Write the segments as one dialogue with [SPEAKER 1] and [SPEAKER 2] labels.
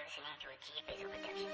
[SPEAKER 1] listening to a G-Facial production.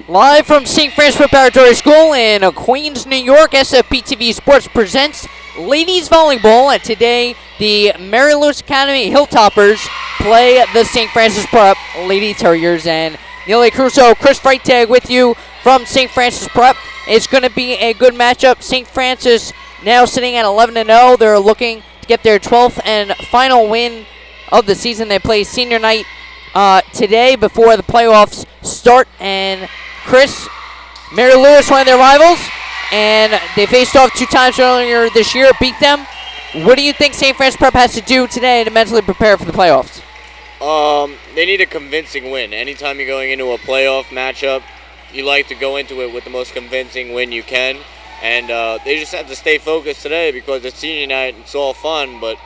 [SPEAKER 1] Live from St. Francis Preparatory School in Queens, New York, SFP TV Sports presents Ladies Volleyball. And today, the Mary Louis Academy Hilltoppers play the St. Francis Prep Lady Terriers. And Neely Carousso, Chris Freitag with you from St. Francis Prep. It's going to be a good matchup. St. Francis now sitting at 11-0. They're looking to get their 12th and final win of the season. They play senior night today before the playoffs start. And Chris, Mary Louis, one of their rivals, and they faced off 2 times earlier this year, beat them. What do you think St. Francis Prep has to do today to mentally prepare for the playoffs?
[SPEAKER 2] They need a convincing win. Anytime you're going into a playoff matchup, you like to go into it with the most convincing win you can. And they just have to stay focused today because it's senior night, it's all fun, but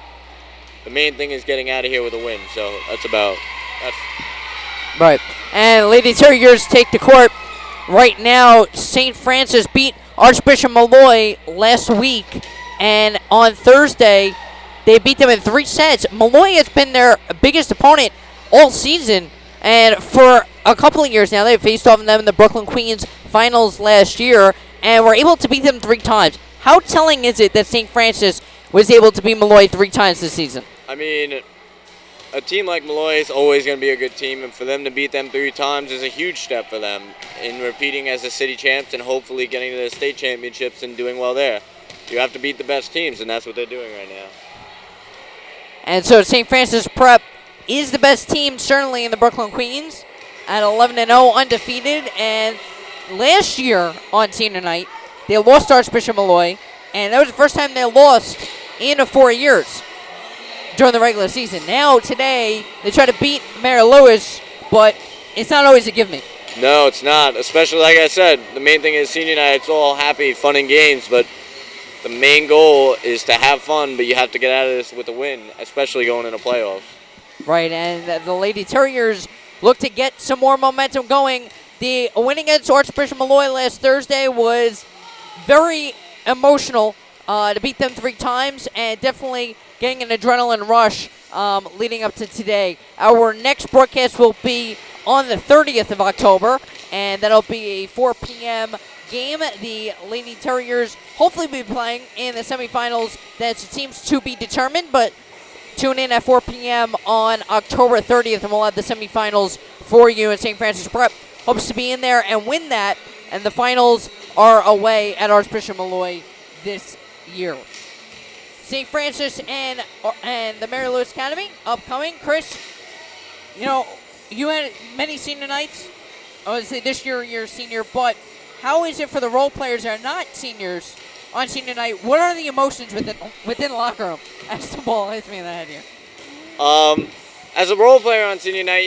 [SPEAKER 2] the main thing is getting out of here with a win. So that's
[SPEAKER 1] right. And Lady Terriers take the court. Right now, St. Francis beat Archbishop Malloy last week, and on Thursday, they beat them in 3 sets. Malloy has been their biggest opponent all season, and for a couple of years now, they faced off them in the Brooklyn Queens finals last year, and were able to beat them 3 times. How telling is it that St. Francis was able to beat Malloy 3 times this season?
[SPEAKER 2] I mean, a team like Malloy is always going to be a good team, and for them to beat them 3 times is a huge step for them in repeating as the city champs and hopefully getting to the state championships and doing well there. You have to beat the best teams, and that's what they're doing right now.
[SPEAKER 1] And so St. Francis Prep is the best team, certainly in the Brooklyn Queens, at 11-0, undefeated. And last year on senior night, they lost to Archbishop Malloy, and that was the first time they lost in 4 years during the regular season. Now, today, they try to beat Mary Louis, but it's not always a give me.
[SPEAKER 2] No, it's not. Especially, like I said, the main thing is senior night. It's all happy, fun, and games, but the main goal is to have fun, but you have to get out of this with a win, especially going into playoffs.
[SPEAKER 1] Right, and the Lady Terriers look to get some more momentum going. The win against Archbishop Malloy last Thursday was very emotional to beat them 3 times, and definitely getting an adrenaline rush leading up to today. Our next broadcast will be on the 30th of October, and that'll be a 4 p.m. game. The Lady Terriers hopefully will be playing in the semifinals. That seems to be determined, but tune in at 4 p.m. on October 30th, and we'll have the semifinals for you. And St. Francis Prep hopes to be in there and win that, and the finals are away at Archbishop Malloy this year. St. Francis and the Mary Louis Academy upcoming. Chris, you had many senior nights. I would say this year you're a senior, but how is it for the role players that are not seniors on senior night? What are the emotions within the locker room as the ball hits me in the head here?
[SPEAKER 2] As a role player on senior night,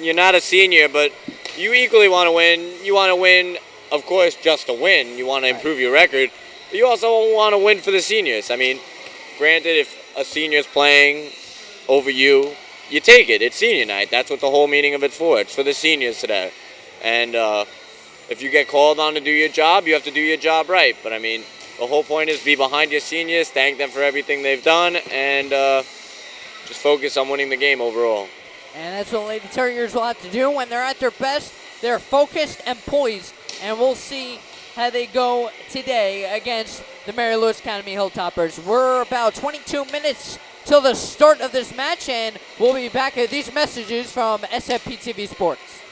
[SPEAKER 2] you're not a senior, but you equally want to win. You want to win, of course, just to win. You want to improve your record, but you also want to win for the seniors. I mean, granted, if a senior's playing over you, you take it. It's senior night. That's what the whole meaning of it's for. It's for the seniors today. And if you get called on to do your job, you have to do your job right. But, I mean, the whole point is be behind your seniors, thank them for everything they've done, and just focus on winning the game overall.
[SPEAKER 1] And that's what Lady Terriers will have to do. When they're at their best, they're focused and poised. And we'll see how they go today against the Mary Louis Academy Hilltoppers. We're about 22 minutes till the start of this match, and we'll be back at these messages from SFP TV Sports.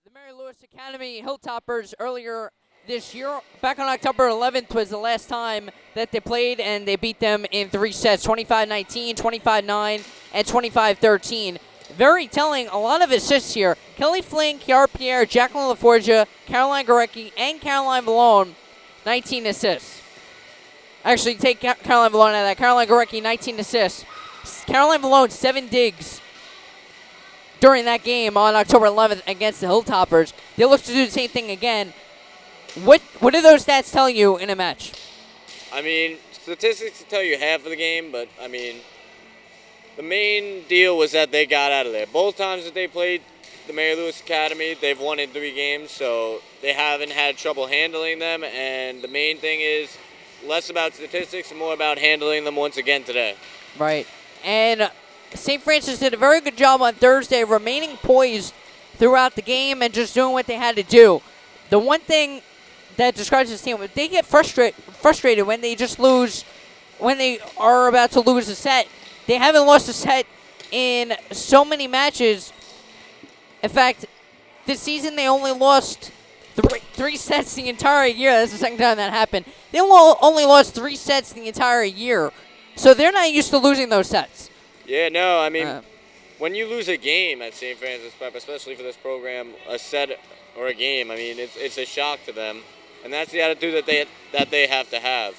[SPEAKER 1] the Mary Lewis Academy Hilltoppers earlier this year. Back on October 11th was the last time that they played, and they beat them in 3 sets, 25-19, 25-9, and 25-13. Very telling, a lot of assists here. Kelly Flynn, Kiara Pierre, Jacqueline LaForgia, Caroline Gorecki, and Caroline Malone, 19 assists. Actually, take Caroline Malone out of that. Caroline Gorecki, 19 assists. Caroline Malone, 7 digs during that game on October 11th against the Hilltoppers. They look to do the same thing again. What do those stats tell you in a match?
[SPEAKER 2] I mean, statistics tell you half of the game, but I mean, the main deal was that they got out of there. Both times that they played the Mary Lewis Academy, they've won in 3 games, so they haven't had trouble handling them, and the main thing is less about statistics and more about handling them once again today.
[SPEAKER 1] Right. And St. Francis did a very good job on Thursday, remaining poised throughout the game and just doing what they had to do. The one thing that describes this team, they get frustrated when they just lose, when they are about to lose a set. They haven't lost a set in so many matches. In fact, this season they only lost three sets the entire year. That's the second time that happened. They only lost 3 sets the entire year. So they're not used to losing those sets.
[SPEAKER 2] Yeah, no, I mean, when you lose a game at St. Francis Prep, especially for this program, a set or a game, I mean, it's a shock to them. And that's the attitude that they have to have.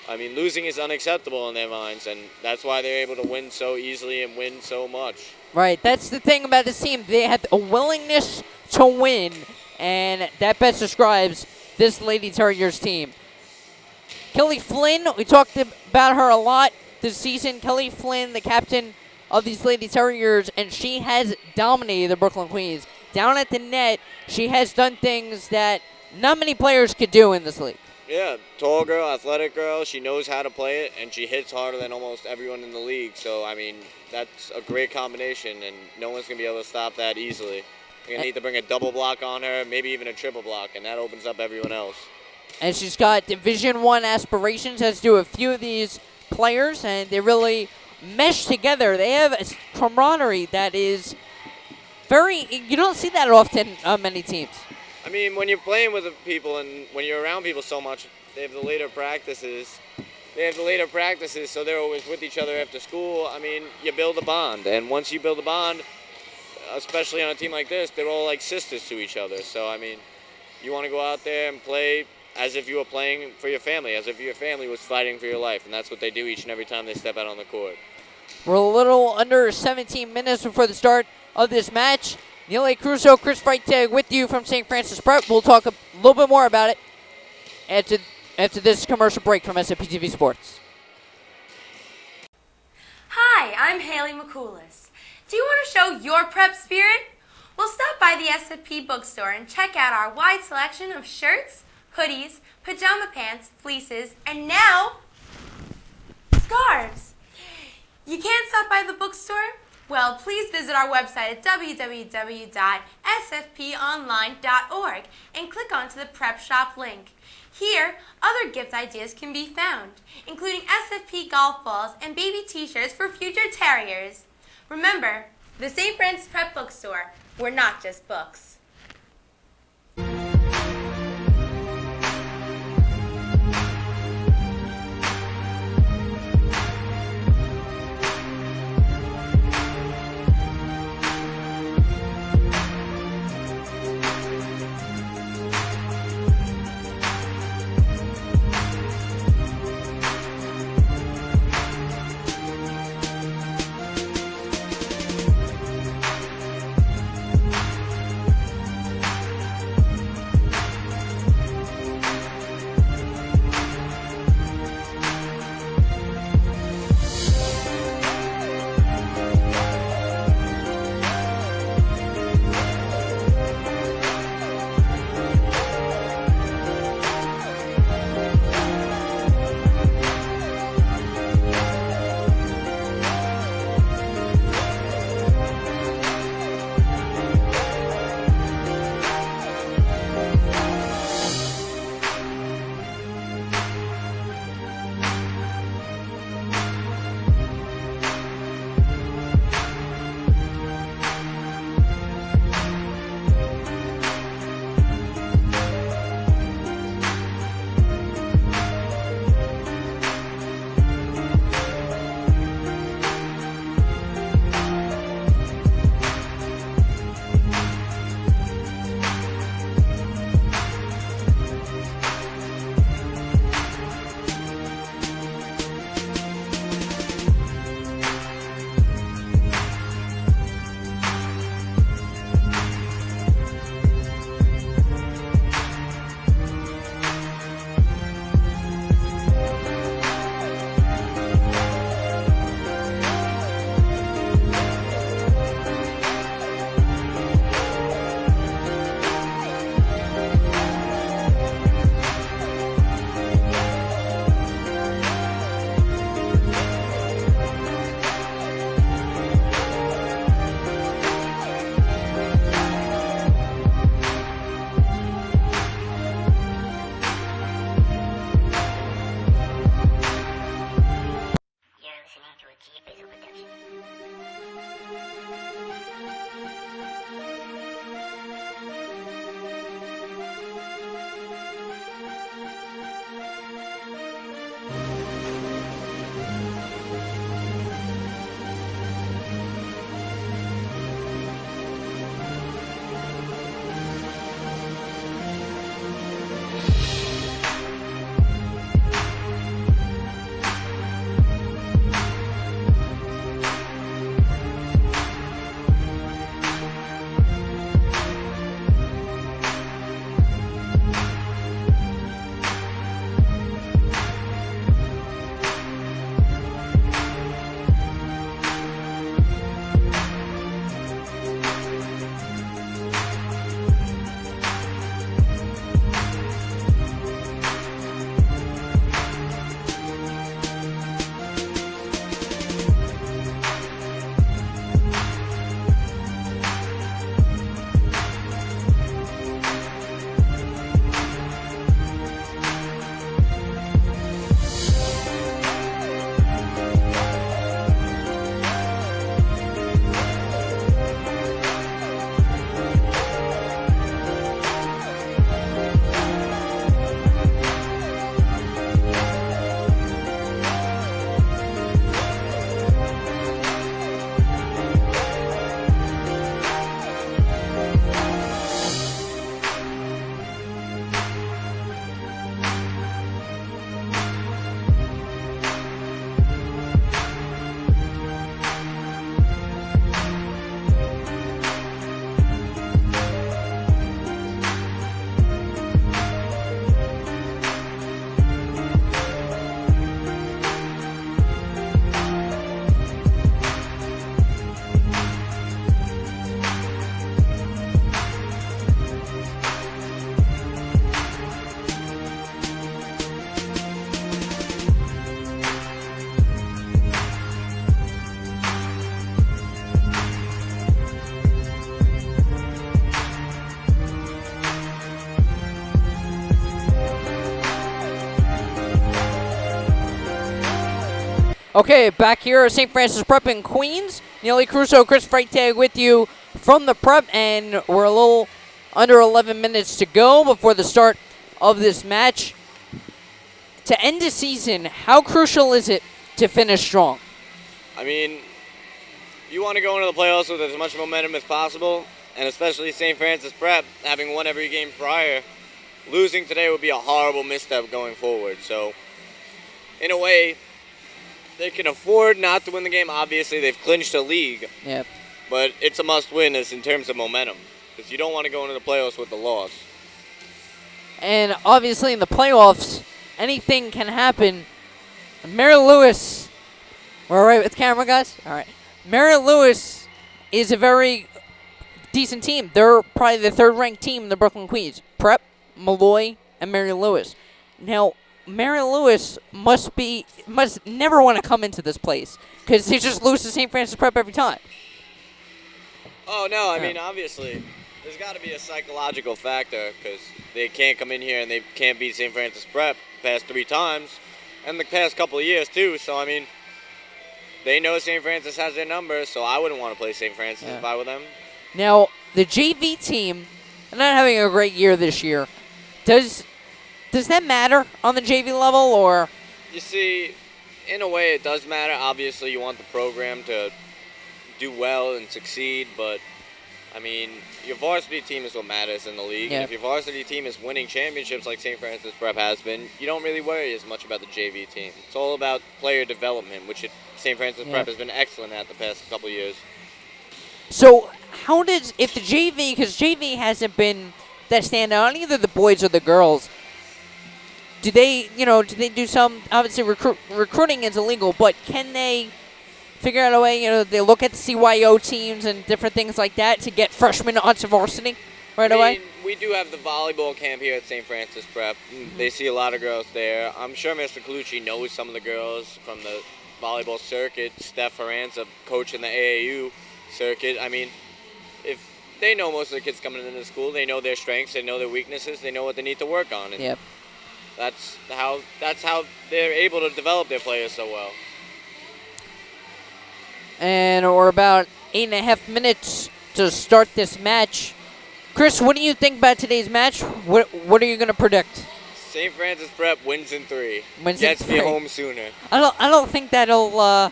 [SPEAKER 2] I mean, losing is unacceptable in their minds, and that's why they're able to win so easily and win so much. Right,
[SPEAKER 1] that's the thing about this team. They have a willingness to win, and that best describes this Lady Terriers team. Kelly Flynn, we talked about her a lot this season. Kelly Flynn, the captain of these Lady Terriers, and she has dominated the Brooklyn Queens. Down at the net, she has done things that not many players could do in this league.
[SPEAKER 2] Yeah, tall girl, athletic girl. She knows how to play it, and she hits harder than almost everyone in the league. So, I mean, that's a great combination, and no one's going to be able to stop that easily. You're going to need to bring a double block on her, maybe even a triple block, and that opens up everyone else.
[SPEAKER 1] And she's got Division I aspirations, as do a few of these players, and they really mesh together. They have a camaraderie that is very, you don't see that often on many teams.
[SPEAKER 2] I mean, when you're playing with people and when you're around people so much, they have the later practices. So they're always with each other after school. I mean, you build a bond. And once you build a bond, especially on a team like this, they're all like sisters to each other. So, I mean, you want to go out there and play as if you were playing for your family, as if your family was fighting for your life. And that's what they do each and every time they step out on the court.
[SPEAKER 1] We're a little under 17 minutes before the start of this match. Neil A. Carousso, Chris Freitag with you from St. Francis Prep. We'll talk a little bit more about it after this commercial break from SFP TV Sports.
[SPEAKER 3] Hi, I'm Haley McCoulis. Do you want to show your prep spirit? Well, stop by the SFP bookstore and check out our wide selection of shirts, hoodies, pajama pants, fleeces, and now, scarves. You can't stop by the bookstore? Well, please visit our website at www.sfponline.org and click onto the Prep Shop link. Here, other gift ideas can be found, including SFP golf balls and baby t-shirts for future terriers. Remember, the St. Francis Prep Bookstore, we're not just books.
[SPEAKER 1] Okay, back here at St. Francis Prep in Queens. Neely Carousso, Chris Freitag with you from the Prep, and we're a little under 11 minutes to go before the start of this match. To end the season, how crucial is it to finish strong?
[SPEAKER 2] I mean, you want to go into the playoffs with as much momentum as possible, and especially St. Francis Prep, having won every game prior, losing today would be a horrible misstep going forward. So, in a way, they can afford not to win the game. Obviously, they've clinched a league.
[SPEAKER 1] Yep.
[SPEAKER 2] But it's a must-win in terms of momentum, because you don't want to go into the playoffs with the loss.
[SPEAKER 1] And obviously in the playoffs, anything can happen. Mary Lewis, we're all right with camera, guys? All right. Mary Lewis is a very decent team. They're probably the third-ranked team in the Brooklyn Queens. Prep, Malloy, and Mary Lewis. Now, Mary Lewis must never want to come into this place because they just lose to St. Francis Prep every time.
[SPEAKER 2] Oh, no, I mean, obviously, there's got to be a psychological factor because they can't come in here and they can't beat St. Francis Prep the past 3 times and the past couple of years, too. So, I mean, they know St. Francis has their number, so I wouldn't want to play St. Francis if I were them.
[SPEAKER 1] Now, the JV team, they're not having a great year this year. Does that matter on the JV level, or?
[SPEAKER 2] You see, in a way it does matter. Obviously, you want the program to do well and succeed, but, I mean, your varsity team is what matters in the league.
[SPEAKER 1] Yep.
[SPEAKER 2] And if your varsity team is winning championships like St. Francis Prep has been, you don't really worry as much about the JV team. It's all about player development, which St. Francis Prep has been excellent at the past couple of years.
[SPEAKER 1] So, if the JV, because JV hasn't been that standout on either the boys or the girls, do they do some, obviously recruiting is illegal, but can they figure out a way, they look at the CYO teams and different things like that to get freshmen onto varsity right away?
[SPEAKER 2] We do have the volleyball camp here at St. Francis Prep. They see a lot of girls there. I'm sure Mr. Colucci knows some of the girls from the volleyball circuit. Steph Horan's a coach in the AAU circuit. I mean, if they know most of the kids coming into the school, they know their strengths, they know their weaknesses, they know what they need to work on. And
[SPEAKER 1] yep.
[SPEAKER 2] That's how they're able to develop their players so well.
[SPEAKER 1] And we're about 8.5 minutes to start this match. Chris, what do you think about today's match? What are you going to predict?
[SPEAKER 2] St. Francis Prep wins in 3.
[SPEAKER 1] Wins
[SPEAKER 2] Gets
[SPEAKER 1] in 3.
[SPEAKER 2] me home sooner.
[SPEAKER 1] I don't think that'll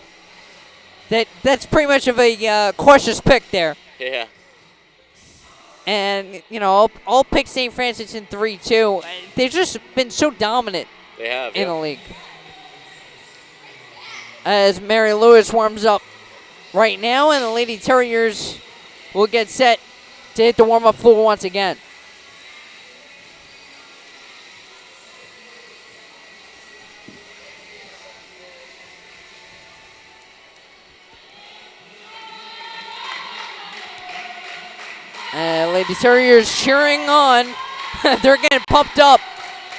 [SPEAKER 1] that's pretty much of a cautious pick there.
[SPEAKER 2] Yeah.
[SPEAKER 1] And I'll pick St. Francis in 3 too. They've just been so dominant.
[SPEAKER 2] They have
[SPEAKER 1] in the league. As Mary Lewis warms up right now, and the Lady Terriers will get set to hit the warm-up floor once again. Lady Terriers cheering on. They're getting pumped up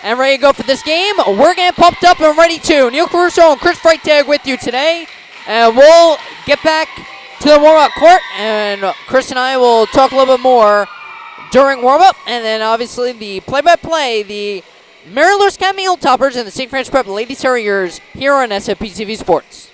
[SPEAKER 1] and ready to go for this game. We're getting pumped up and ready too. Neil Carousso and Chris Freitag with you today. And we'll get back to the warm-up court, and Chris and I will talk a little bit more during warm-up, and then obviously the play-by-play, the Mary Lewis Academy Hilltoppers and the St. Francis Prep Lady Terriers here on SFP TV Sports.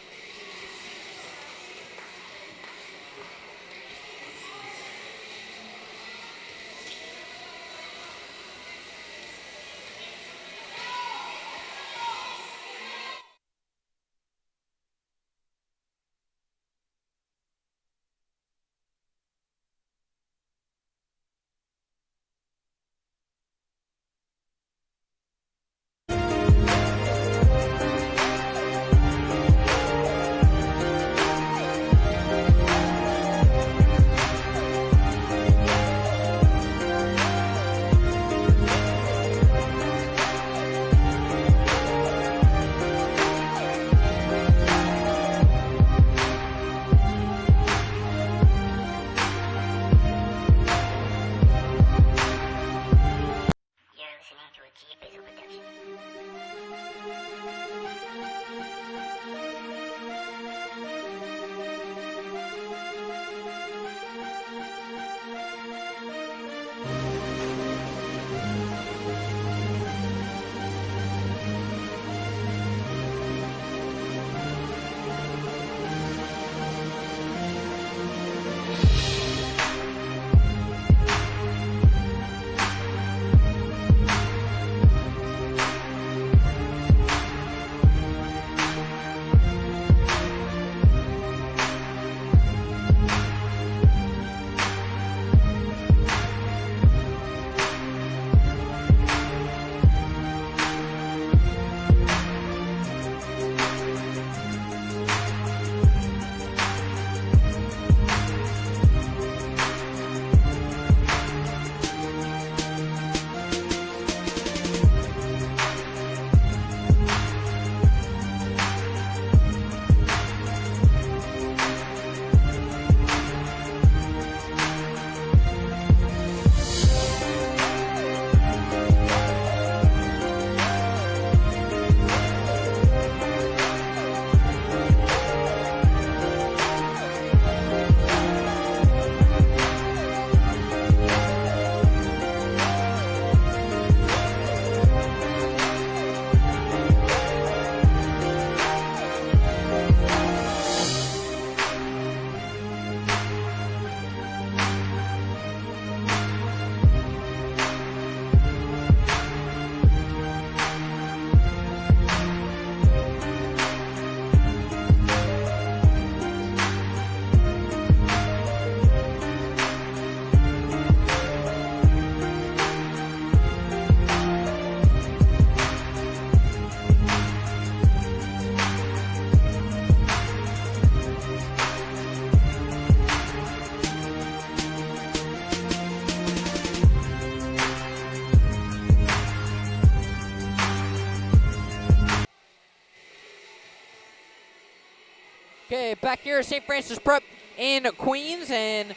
[SPEAKER 1] back here at St. Francis Prep in Queens. And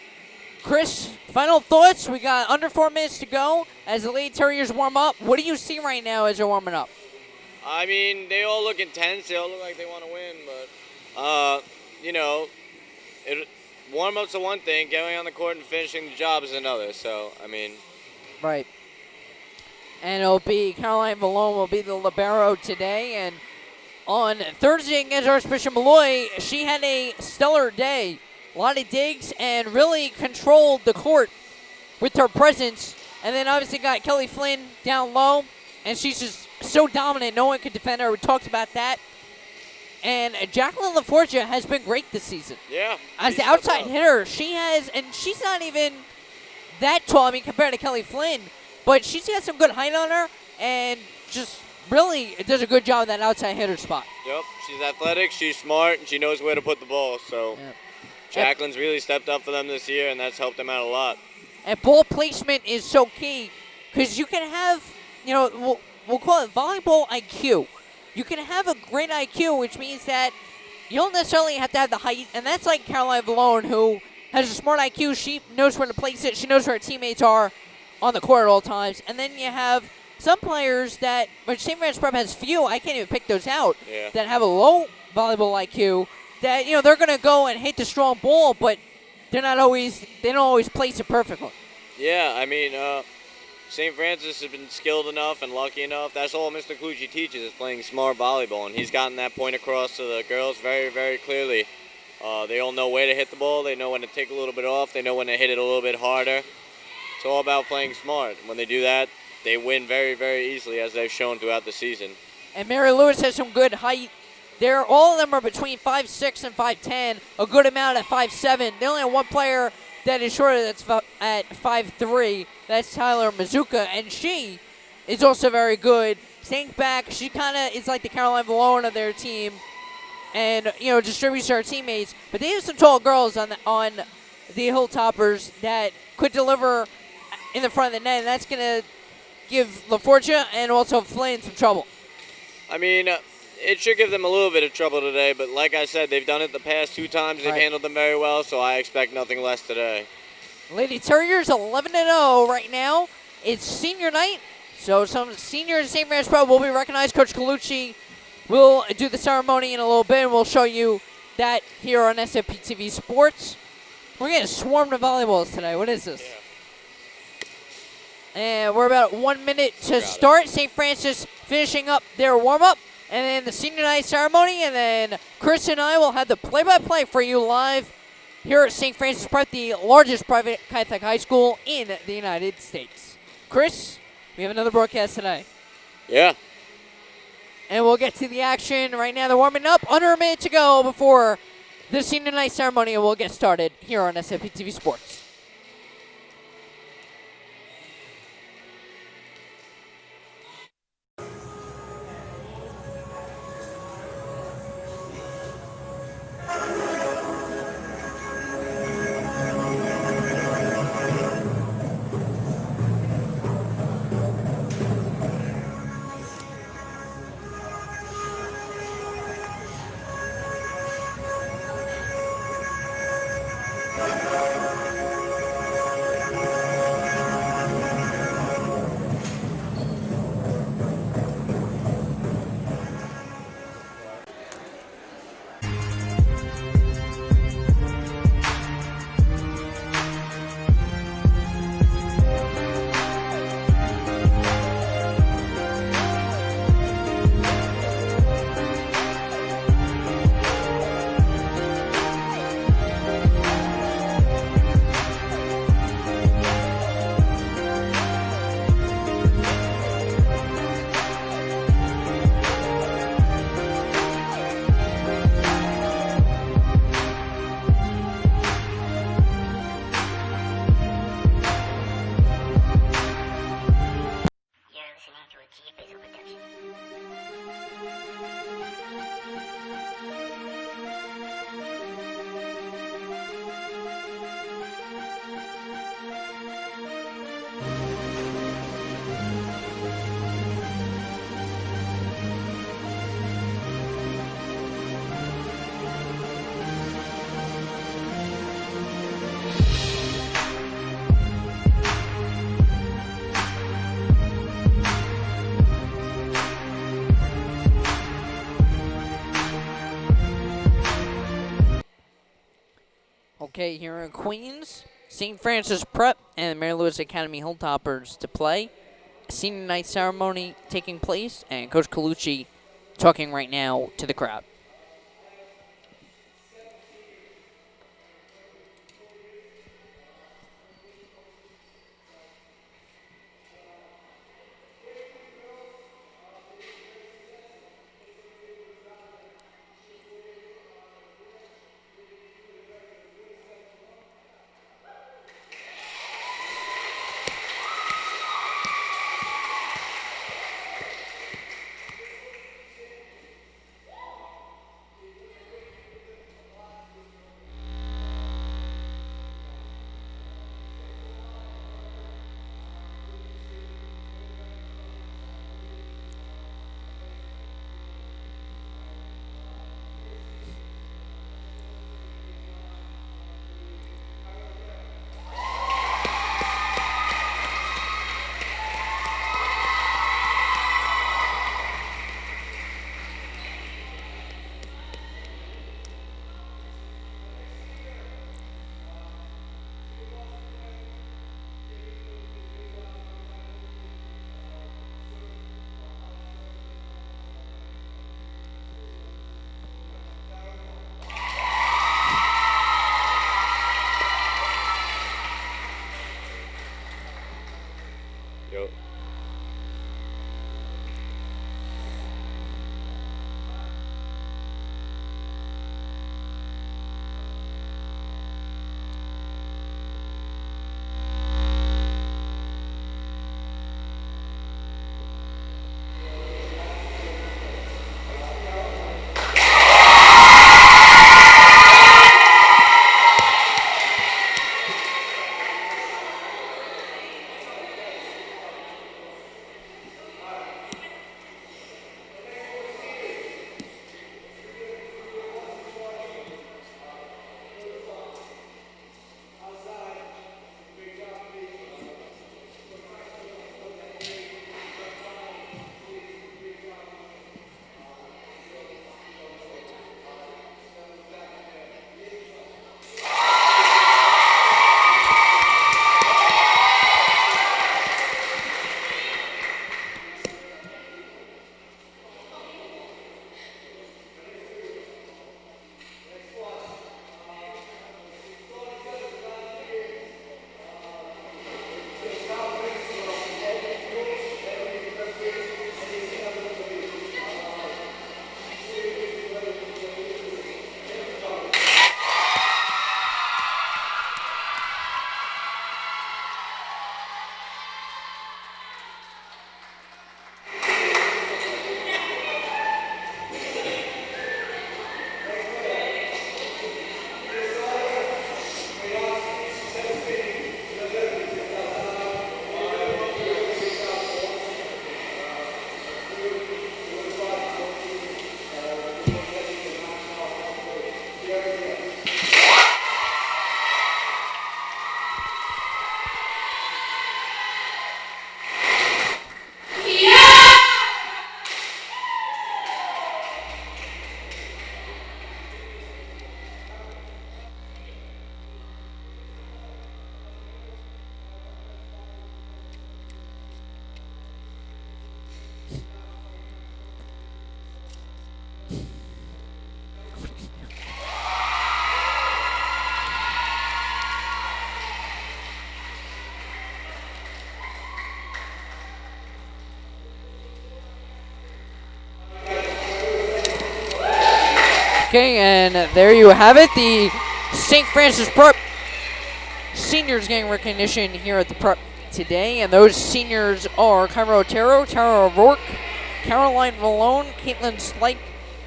[SPEAKER 1] Chris, final thoughts? We got under 4 minutes to go as the Lady Terriers warm up. What do you see right now as they're warming up?
[SPEAKER 2] I mean, they all look intense. They all look like they want to win, but, warm-ups are one thing. Getting on the court and finishing the job is another. So, I mean.
[SPEAKER 1] Right. And it'll be Caroline Malone will be the libero today. And on Thursday against Archbishop Malloy, she had a stellar day. A lot of digs and really controlled the court with her presence. And then obviously got Kelly Flynn down low. And she's just so dominant, no one could defend her. We talked about that. And Jacqueline LaForgia has been great this season.
[SPEAKER 2] Yeah.
[SPEAKER 1] As the outside hitter, she has, and she's not even that tall, I mean, compared to Kelly Flynn. But she's got some good height on her and just really does a good job of that outside hitter spot.
[SPEAKER 2] Yep. She's athletic, she's smart, and she knows where to put the ball. So Jacqueline's really stepped up for them this year, and that's helped them out a lot. And
[SPEAKER 1] ball placement is so key because you can have, we'll call it volleyball IQ. You can have a great IQ, which means that you don't necessarily have to have the height. And that's like Caroline Malone, who has a smart IQ. She knows where to place it. She knows where her teammates are on the court at all times. And then you have some players that, which St. Francis Prep has few, I can't even pick those out, that have a low volleyball IQ, that, they're going to go and hit the strong ball, but they don't always place it perfectly.
[SPEAKER 2] Yeah, I mean, St. Francis has been skilled enough and lucky enough. That's all Mr. Clucci teaches is playing smart volleyball, and he's gotten that point across to the girls very, very clearly. They all know where to hit the ball. They know when to take a little bit off. They know when to hit it a little bit harder. It's all about playing smart. When they do that, they win very, very easily, as they've shown throughout the season. And
[SPEAKER 1] Mary Lewis has some good height. All of them are between 5'6" and 5'10", a good amount at 5'7". They only have one player that is shorter that's at 5'3". That's Tyler Mizuka, and she is also very good. Staying back, she kind of is like the Caroline Malone of their team and, distributes to her teammates. But they have some tall girls on the Hilltoppers that could deliver in the front of the net, and that's going to give LaForgia and also Flynn some trouble.
[SPEAKER 2] I mean, it should give them a little bit of trouble today, but like I said, they've done it the past 2 times. They've handled them very well, so I expect nothing less today.
[SPEAKER 1] Lady Terriers 11-0 right now. It's senior night, so some seniors at St. Francis Prep will be recognized. Coach Carousso will do the ceremony in a little bit, and we'll show you that here on SFP TV Sports. We're getting swarmed of volleyballs today. What is this?
[SPEAKER 2] Yeah.
[SPEAKER 1] And we're about 1 minute to start. St. Francis finishing up their warm-up, and then the senior night ceremony, and then Chris and I will have the play-by-play for you live here at St. Francis Prep, the largest private Catholic high school in the United States. Chris, we have another broadcast today.
[SPEAKER 2] Yeah.
[SPEAKER 1] And we'll get to the action right now. They're warming up. Under a minute to go before the senior night ceremony, and we'll get started here on SFP TV Sports. Okay, here in Queens, St. Francis Prep and Mary Louis Academy Hilltoppers to play. Senior night ceremony taking place, and Coach Colucci talking right now to the crowd.
[SPEAKER 2] Yo.
[SPEAKER 1] Okay, and there you have it. The St. Francis Prep seniors getting recognition here at the Prep today, and those seniors are Cairo Otero, Tara O'Rourke, Caroline Malone, Caitlin Slike,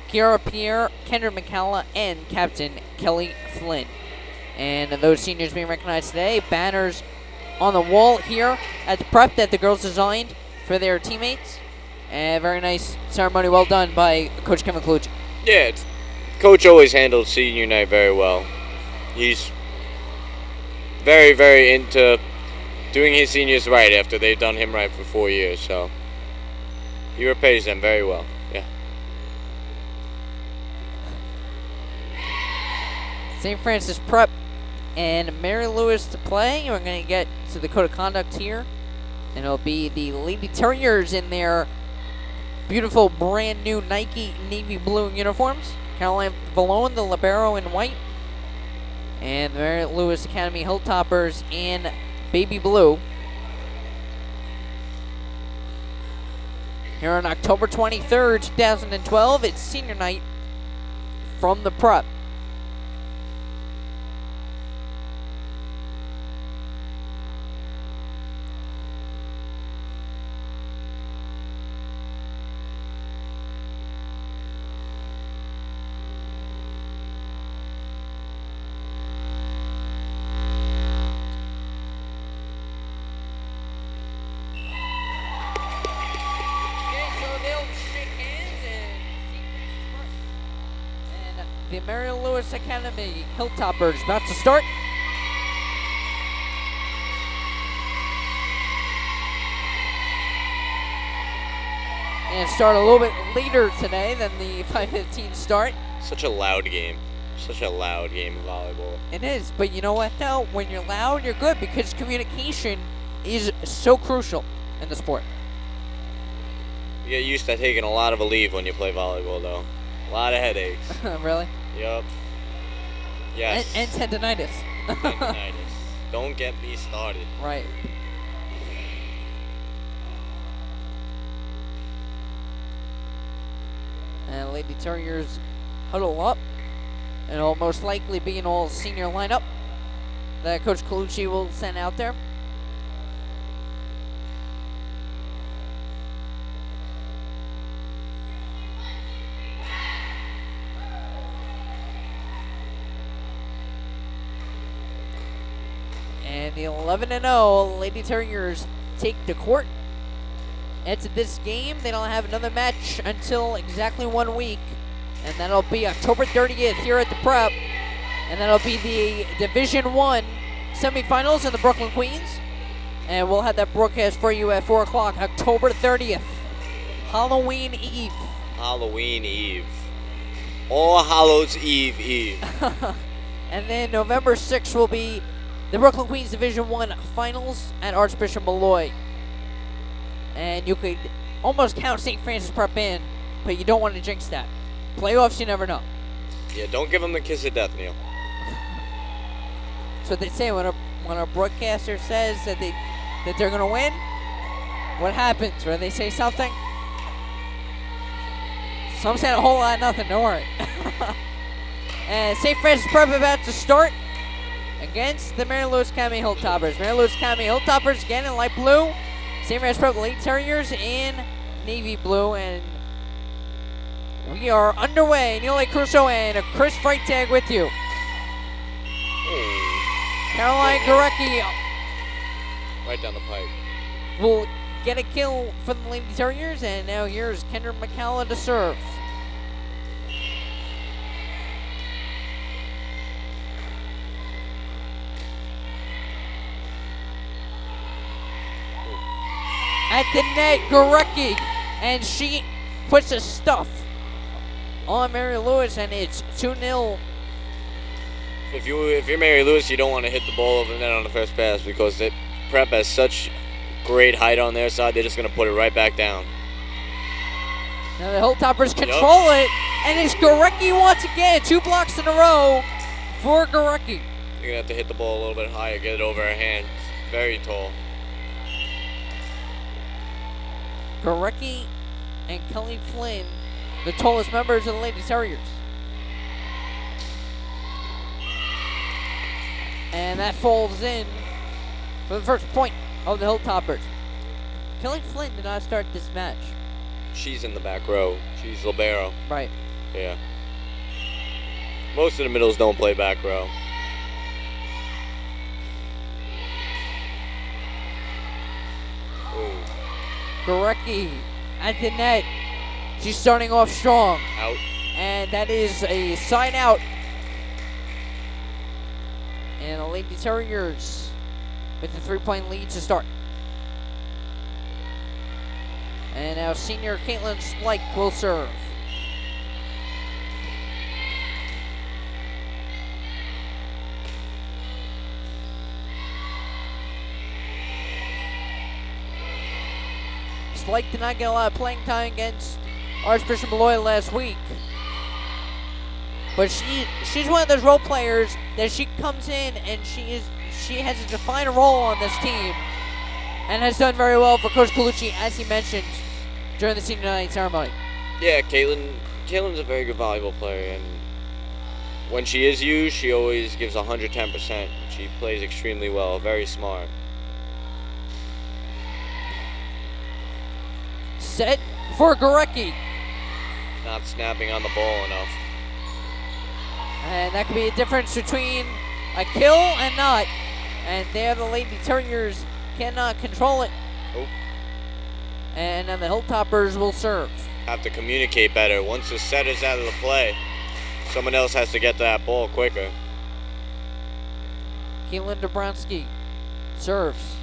[SPEAKER 1] Kiara Pierre, Kendra McCalla, and Captain Kelly Flynn. And those seniors being recognized today, banners on the wall here at the Prep that the girls designed for their teammates. And very nice ceremony, well done by Coach Kevin Colucci.
[SPEAKER 2] Yeah, Coach always handles senior night very well. He's very, very into doing his seniors right after they've done him right for 4 years. So he repays them very well. Yeah.
[SPEAKER 1] St. Francis Prep and Mary Lewis to play. We're going to get to the code of conduct here. And it'll be the Lady Terriers in their beautiful brand new Nike navy blue uniforms. Caroline Valone, the libero in white. And the Mary Lewis Academy Hilltoppers in baby blue. Here on October 23rd, 2012, it's senior night from the prep. The Mary Lewis Academy Hilltoppers about to start. And start a little bit later today than the 5:15 start.
[SPEAKER 2] Such a loud game. Such a loud game of volleyball.
[SPEAKER 1] It is, but you know what though? When you're loud, you're good because communication is so crucial in the sport.
[SPEAKER 2] You get used to taking a lot of a leave when you play volleyball, though. A lot of headaches.
[SPEAKER 1] Really?
[SPEAKER 2] Yup. Yes.
[SPEAKER 1] And tendinitis.
[SPEAKER 2] Tendinitis. Don't get me started.
[SPEAKER 1] Right. And Lady Terriers huddle up. And it'll most likely be an all senior lineup that Coach Carousso will send out there. And the 11-0 Lady Terriers take the court. Into this game, they don't have another match until exactly 1 week. And that'll be October 30th here at the Prep. And that'll be the Division I semifinals in the Brooklyn Queens. And we'll have that broadcast for you at 4 o'clock, October 30th. Halloween Eve.
[SPEAKER 2] Halloween Eve. All Hallows Eve.
[SPEAKER 1] And then November 6th will be the Brooklyn Queens Division I finals at Archbishop Malloy. And you could almost count St. Francis Prep in, but you don't want to jinx that. Playoffs, you never know.
[SPEAKER 2] Yeah, don't give them the kiss of death, Neil.
[SPEAKER 1] That's what they say when a broadcaster says that they're going to win. What happens? When they say something? Some said a whole lot of nothing, don't worry. And St. Francis Prep about to start against the Mary Lewis Academy Hilltoppers. Mary Lewis Academy Hilltoppers again in light blue. St. Francis Prep Lady Terriers in navy blue. And we are underway. Neil A. Carousso and Chris Freitag with you. Caroline Gorecki
[SPEAKER 2] Right down the pipe.
[SPEAKER 1] will get a kill for the Lady Terriers. And now here's Kendra McCalla to serve. At the net, Gorecki, and she puts a stuff on Mary Lewis, and it's 2-0.
[SPEAKER 2] If you're Mary Lewis, you don't want to hit the ball over the net on the first pass because Prep has such great height on their side. They're just going to put it right back down.
[SPEAKER 1] Now the Hilltoppers control it, and it's Gorecki once again. 2 blocks in a row for Gorecki.
[SPEAKER 2] You're going to have to hit the ball a little bit higher, get it over her hands. Very tall.
[SPEAKER 1] Gorecki and Kelly Flynn, the tallest members of the Lady Terriers. And that falls in for the first point of the Hilltoppers. Kelly Flynn did not start this match.
[SPEAKER 2] She's in the back row. She's libero.
[SPEAKER 1] Right.
[SPEAKER 2] Yeah. Most of the middles don't play back row. Ooh.
[SPEAKER 1] Gorecki at the net. She's starting off strong.
[SPEAKER 2] Out.
[SPEAKER 1] And that is a side out. And the Lady Terriers with the 3-point lead to start. And now senior Caitlin Splike will serve. Flake did not get a lot of playing time against Archbishop Malloy last week. But she's one of those role players that she comes in and she has a defined role on this team and has done very well for Coach Colucci, as he mentioned during the senior night ceremony.
[SPEAKER 2] Yeah, Caitlin's a very good volleyball player, and when she is used, she always gives 110%. She plays extremely well, very smart.
[SPEAKER 1] Set for Gorecki.
[SPEAKER 2] Not snapping on the ball enough.
[SPEAKER 1] And that could be a difference between a kill and not. And there the Lady Terriers cannot control it.
[SPEAKER 2] Oh.
[SPEAKER 1] And then the Hilltoppers will serve.
[SPEAKER 2] Have to communicate better. Once the set is out of the play, someone else has to get to that ball quicker.
[SPEAKER 1] Keelan Dabrowski serves.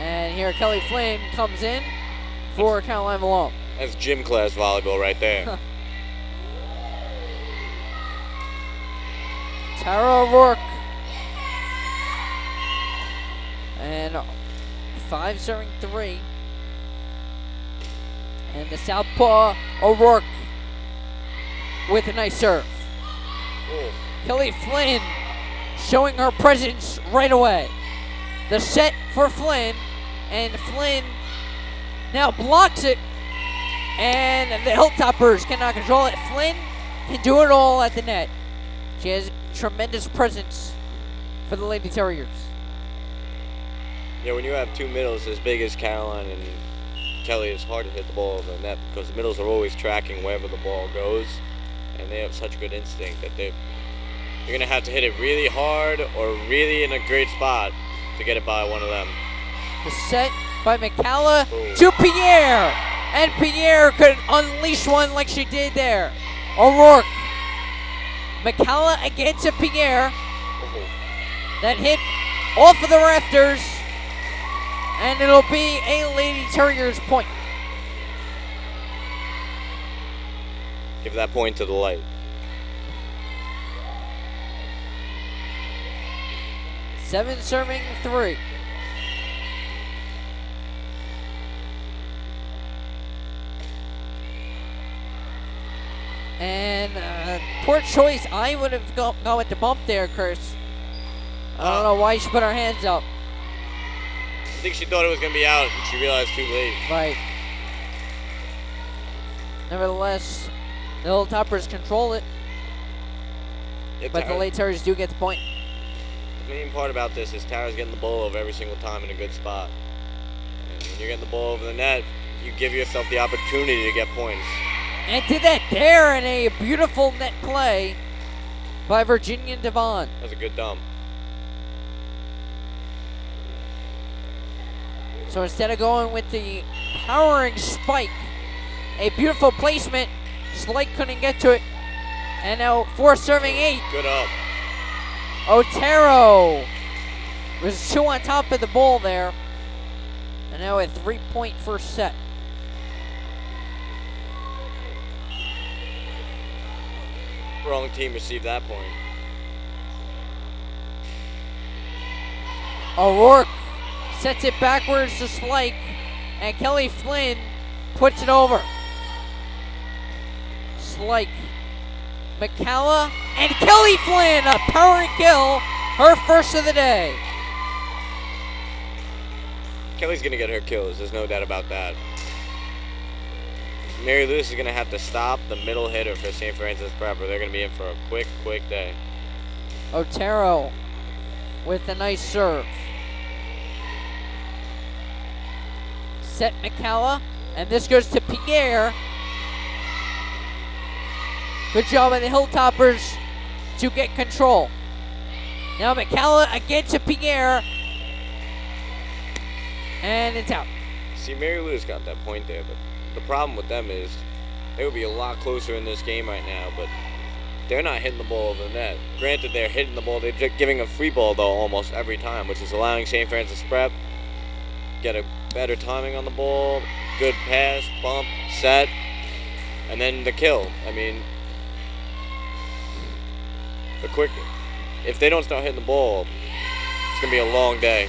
[SPEAKER 1] And here Kelly Flynn comes in for Caroline Malone.
[SPEAKER 2] That's gym class volleyball right there.
[SPEAKER 1] Tara O'Rourke. And 5 serving 3. And the southpaw O'Rourke with a nice serve.
[SPEAKER 2] Ooh.
[SPEAKER 1] Kelly Flynn showing her presence right away. The set for Flynn, and Flynn now blocks it, and the Hilltoppers cannot control it. Flynn can do it all at the net. She has tremendous presence for the Lady Terriers.
[SPEAKER 2] Yeah, when you have two middles as big as Caroline and Kelly, it's hard to hit the ball over the net because the middles are always tracking wherever the ball goes, and they have such good instinct that you're going to have to hit it really hard or really in a great spot to get it by one of them.
[SPEAKER 1] The set by McCalla to Pierre, and Pierre could unleash one like she did there. O'Rourke. McCalla again to Pierre. That hit off of the rafters, and it'll be a Lady Terriers point.
[SPEAKER 2] Give that point to the light.
[SPEAKER 1] Seven serving 3. And poor choice. I would have gone with the bump there, Chris. I don't know why she put her hands up.
[SPEAKER 2] I think she thought it was going to be out, and she realized too late.
[SPEAKER 1] Right. Nevertheless, the Hilltoppers control it, but the Lady Terriers do get the point.
[SPEAKER 2] The main part about this is Tara's getting the ball over every single time in a good spot. And when you're getting the ball over the net, you give yourself the opportunity to get points.
[SPEAKER 1] And did that there in a beautiful net play by Virginia Devon.
[SPEAKER 2] That was a good dump.
[SPEAKER 1] So instead of going with the powering spike, a beautiful placement, Slate couldn't get to it. And now 4 serving 8.
[SPEAKER 2] Good up.
[SPEAKER 1] Otero was 2 on top of the ball there. And now a 3-point first set.
[SPEAKER 2] Wrong team received that point.
[SPEAKER 1] O'Rourke sets it backwards to Slake, and Kelly Flynn puts it over. Slake, McCalla, and Kelly Flynn, a power and kill, her first of the day.
[SPEAKER 2] Kelly's going to get her kills. There's no doubt about that. Mary Lewis is going to have to stop the middle hitter for St. Francis Prep, or they're going to be in for a quick day.
[SPEAKER 1] Otero with a nice serve. Set McCalla, and this goes to Pierre. Good job by the Hilltoppers to get control. Now McCalla again to Pierre, and it's out.
[SPEAKER 2] See, Mary Lewis got that point there, but the problem with them is they would be a lot closer in this game right now, but they're not hitting the ball over the net. Granted, they're hitting the ball. They're just giving a free ball, though, almost every time, which is allowing St. Francis Prep get a better timing on the ball, good pass, bump, set, and then the kill. I mean, If they don't start hitting the ball, it's gonna be a long day.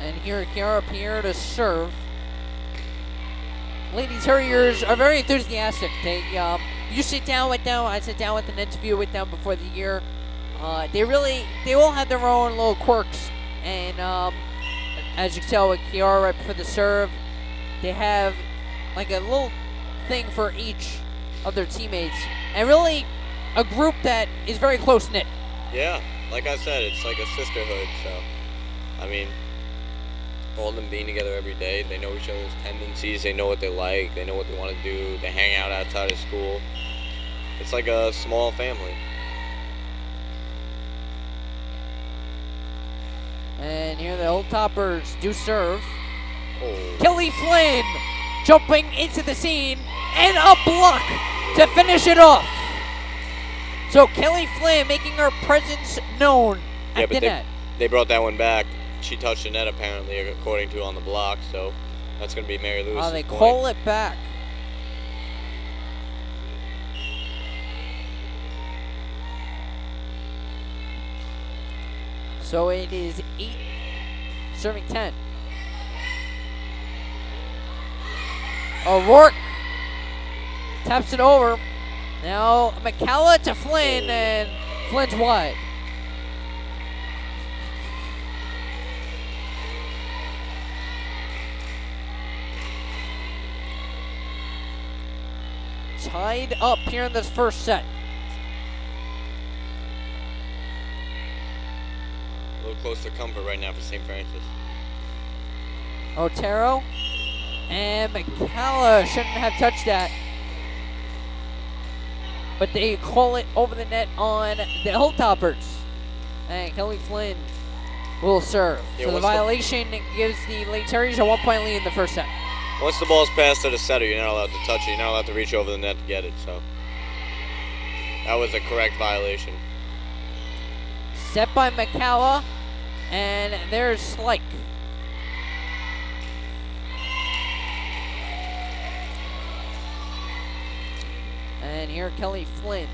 [SPEAKER 1] And here, Kiara Pierre to serve. Lady Terriers are very enthusiastic. You sit down with them. I sit down with an interview with them before the year. They all have their own little quirks. And as you can tell with Kiara right before the serve, they have like a little thing for each of their teammates. And really a group that is very close-knit.
[SPEAKER 2] Yeah, like I said, it's like a sisterhood. So, I mean, all of them being together every day, they know each other's tendencies, they know what they like, they know what they want to do, they hang out outside of school. It's like a small family.
[SPEAKER 1] And here the Old Toppers do serve.
[SPEAKER 2] Oh.
[SPEAKER 1] Kelly Flynn jumping into the scene and a block to finish it off. So Kelly Flynn making her presence known at the net.
[SPEAKER 2] They brought that one back. She touched the net apparently, according to on the block. So that's going to be Mary Lewis's
[SPEAKER 1] they
[SPEAKER 2] point.
[SPEAKER 1] call it back. So it is 8 serving 10. O'Rourke taps it over. Now McCalla to Flynn, and Flynn's wide. Tied up here in this first set.
[SPEAKER 2] A little close to comfort right now for St. Francis.
[SPEAKER 1] Otero and McCalla shouldn't have touched that. But they call it over the net on the Hilltoppers. And Kelly Flynn will serve.
[SPEAKER 2] Yeah,
[SPEAKER 1] so the violation gives the Lady Terriers a 1-point lead in the first set.
[SPEAKER 2] Once the ball's passed to the setter, you're not allowed to touch it. You're not allowed to reach over the net to get it. So that was a correct violation.
[SPEAKER 1] Set by McCalla. And there's Slike. And here Kelly Flynn.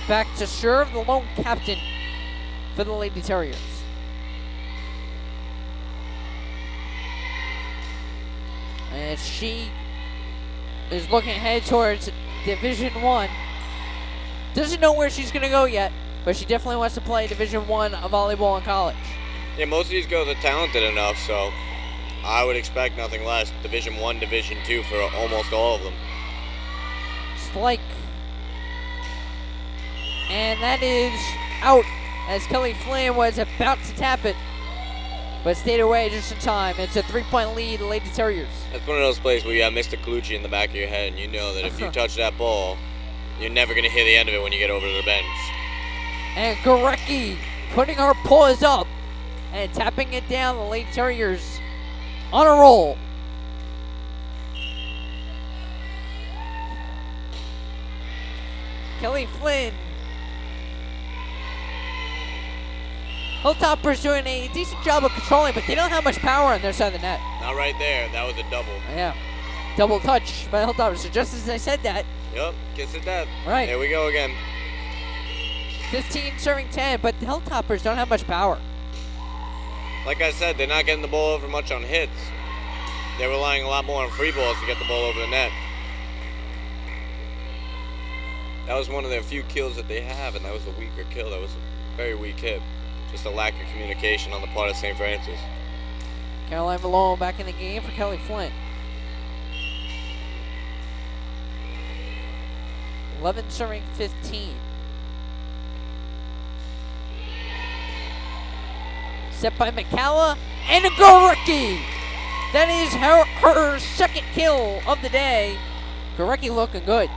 [SPEAKER 1] Back to serve, the lone captain for the Lady Terriers. And she is looking ahead towards Division 1. Doesn't know where she's going to go yet, but she definitely wants to play Division 1 volleyball in college.
[SPEAKER 2] Yeah, most of these girls are talented enough, so I would expect nothing less. Division 1, Division 2 for almost all of them.
[SPEAKER 1] Slike. And that is out as Kelly Flynn was about to tap it, but stayed away just in time. It's a 3-point lead, Lady Terriers.
[SPEAKER 2] That's one of those plays where you have Mr. Colucci in the back of your head, and you know that if you touch that ball, you're never going to hear the end of it when you get over to the bench.
[SPEAKER 1] And Gorecki putting her paws up and tapping it down. The Lady Terriers on a roll. Kelly Flynn. Hilltoppers doing a decent job of controlling, but they don't have much power on their side of the net.
[SPEAKER 2] Not right there. That was a double.
[SPEAKER 1] Yeah. Double touch by Hilltoppers. So just as I said that.
[SPEAKER 2] Yep. Kiss of death.
[SPEAKER 1] Right.
[SPEAKER 2] Here we go again.
[SPEAKER 1] 15 serving 10, but the Hilltoppers don't have much power.
[SPEAKER 2] Like I said, they're not getting the ball over much on hits. They're relying a lot more on free balls to get the ball over the net. That was one of their few kills that they have, and that was a weaker kill. That was a very weak hit. Just a lack of communication on the part of St. Francis.
[SPEAKER 1] Caroline Malone back in the game for Kelly Flynn. 11 serving 15. Set by McCalla and a Gorecki. That is her second kill of the day. Gorecki looking good.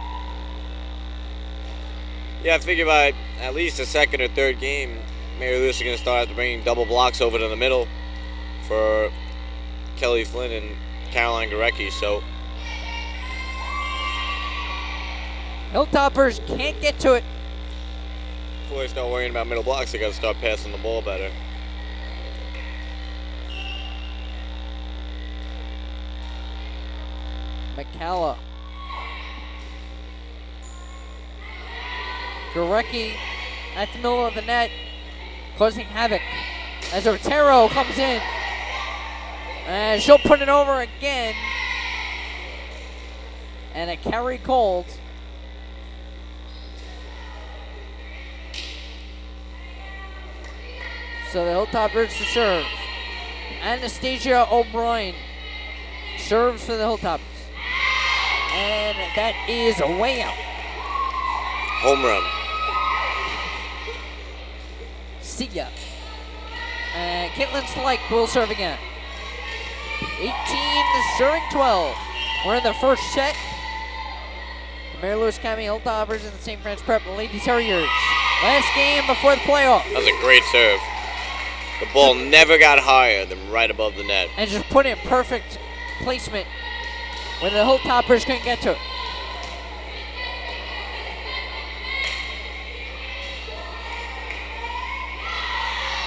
[SPEAKER 2] Yeah, I figure by at least the second or third game, Mary Lewis is going to start after bringing double blocks over to the middle for Kelly Flynn and Caroline Gorecki. So
[SPEAKER 1] Hilltoppers can't get to it.
[SPEAKER 2] before they start worrying about middle blocks, they got to start passing the ball better.
[SPEAKER 1] McCalla. Gorecki at the middle of the net, causing havoc as Otero comes in. And she'll put it over again. And a carry cold. So the Hilltoppers to serve. Anastasia O'Brien serves for the Hilltoppers. And that is way out.
[SPEAKER 2] Home run.
[SPEAKER 1] See ya. And Caitlin Slike will serve again. 18 serving 12. We're in the first set. The Mary Louis County Hilltoppers and the St. Francis Prep Lady Terriers. Last game before the playoff.
[SPEAKER 2] That was a great serve. The ball never got higher than right above the net.
[SPEAKER 1] And just put in perfect placement when the Hilltoppers couldn't get to it.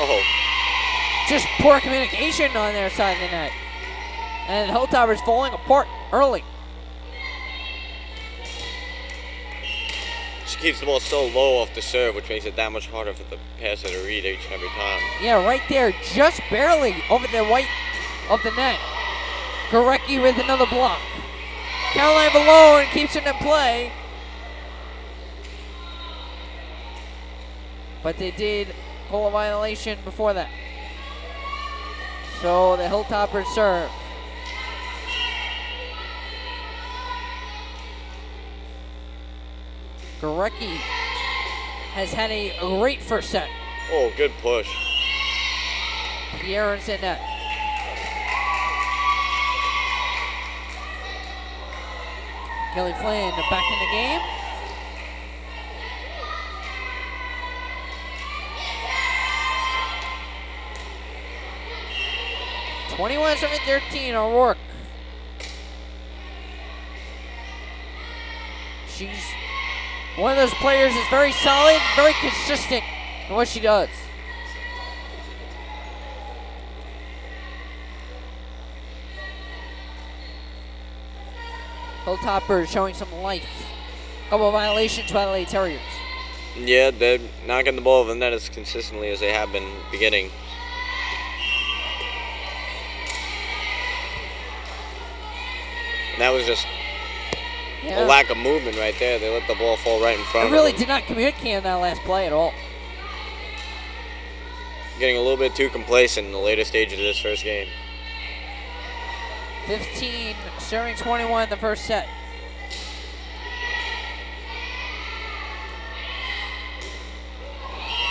[SPEAKER 2] Oh,
[SPEAKER 1] Just poor communication on their side of the net. And the Hilltoppers falling apart early.
[SPEAKER 2] she keeps the ball so low off the serve, which makes it that much harder for the passer to read each and every time.
[SPEAKER 1] Yeah, right there, just barely over the white of the net. Gorecki with another block. Caroline Malone keeps it in play. But they did pull a violation before that. So the Hilltoppers serve. Gorecki has had a great first set.
[SPEAKER 2] Oh, good push.
[SPEAKER 1] Pierre in net. Kelly Flynn back in the game. (21-13) O'Rourke. She's one of those players that's very solid, very consistent in what she does. Hilltoppers showing some life. Couple of violations by the Lady Terriers.
[SPEAKER 2] Yeah, they're knocking the ball over the net as consistently as they have been beginning. And that was just a lack of movement right there. They let the ball fall right in front of them.
[SPEAKER 1] They really did not communicate on that last play at all.
[SPEAKER 2] Getting a little bit too complacent in the later stages of this first game.
[SPEAKER 1] 15, serving 21 in the first set.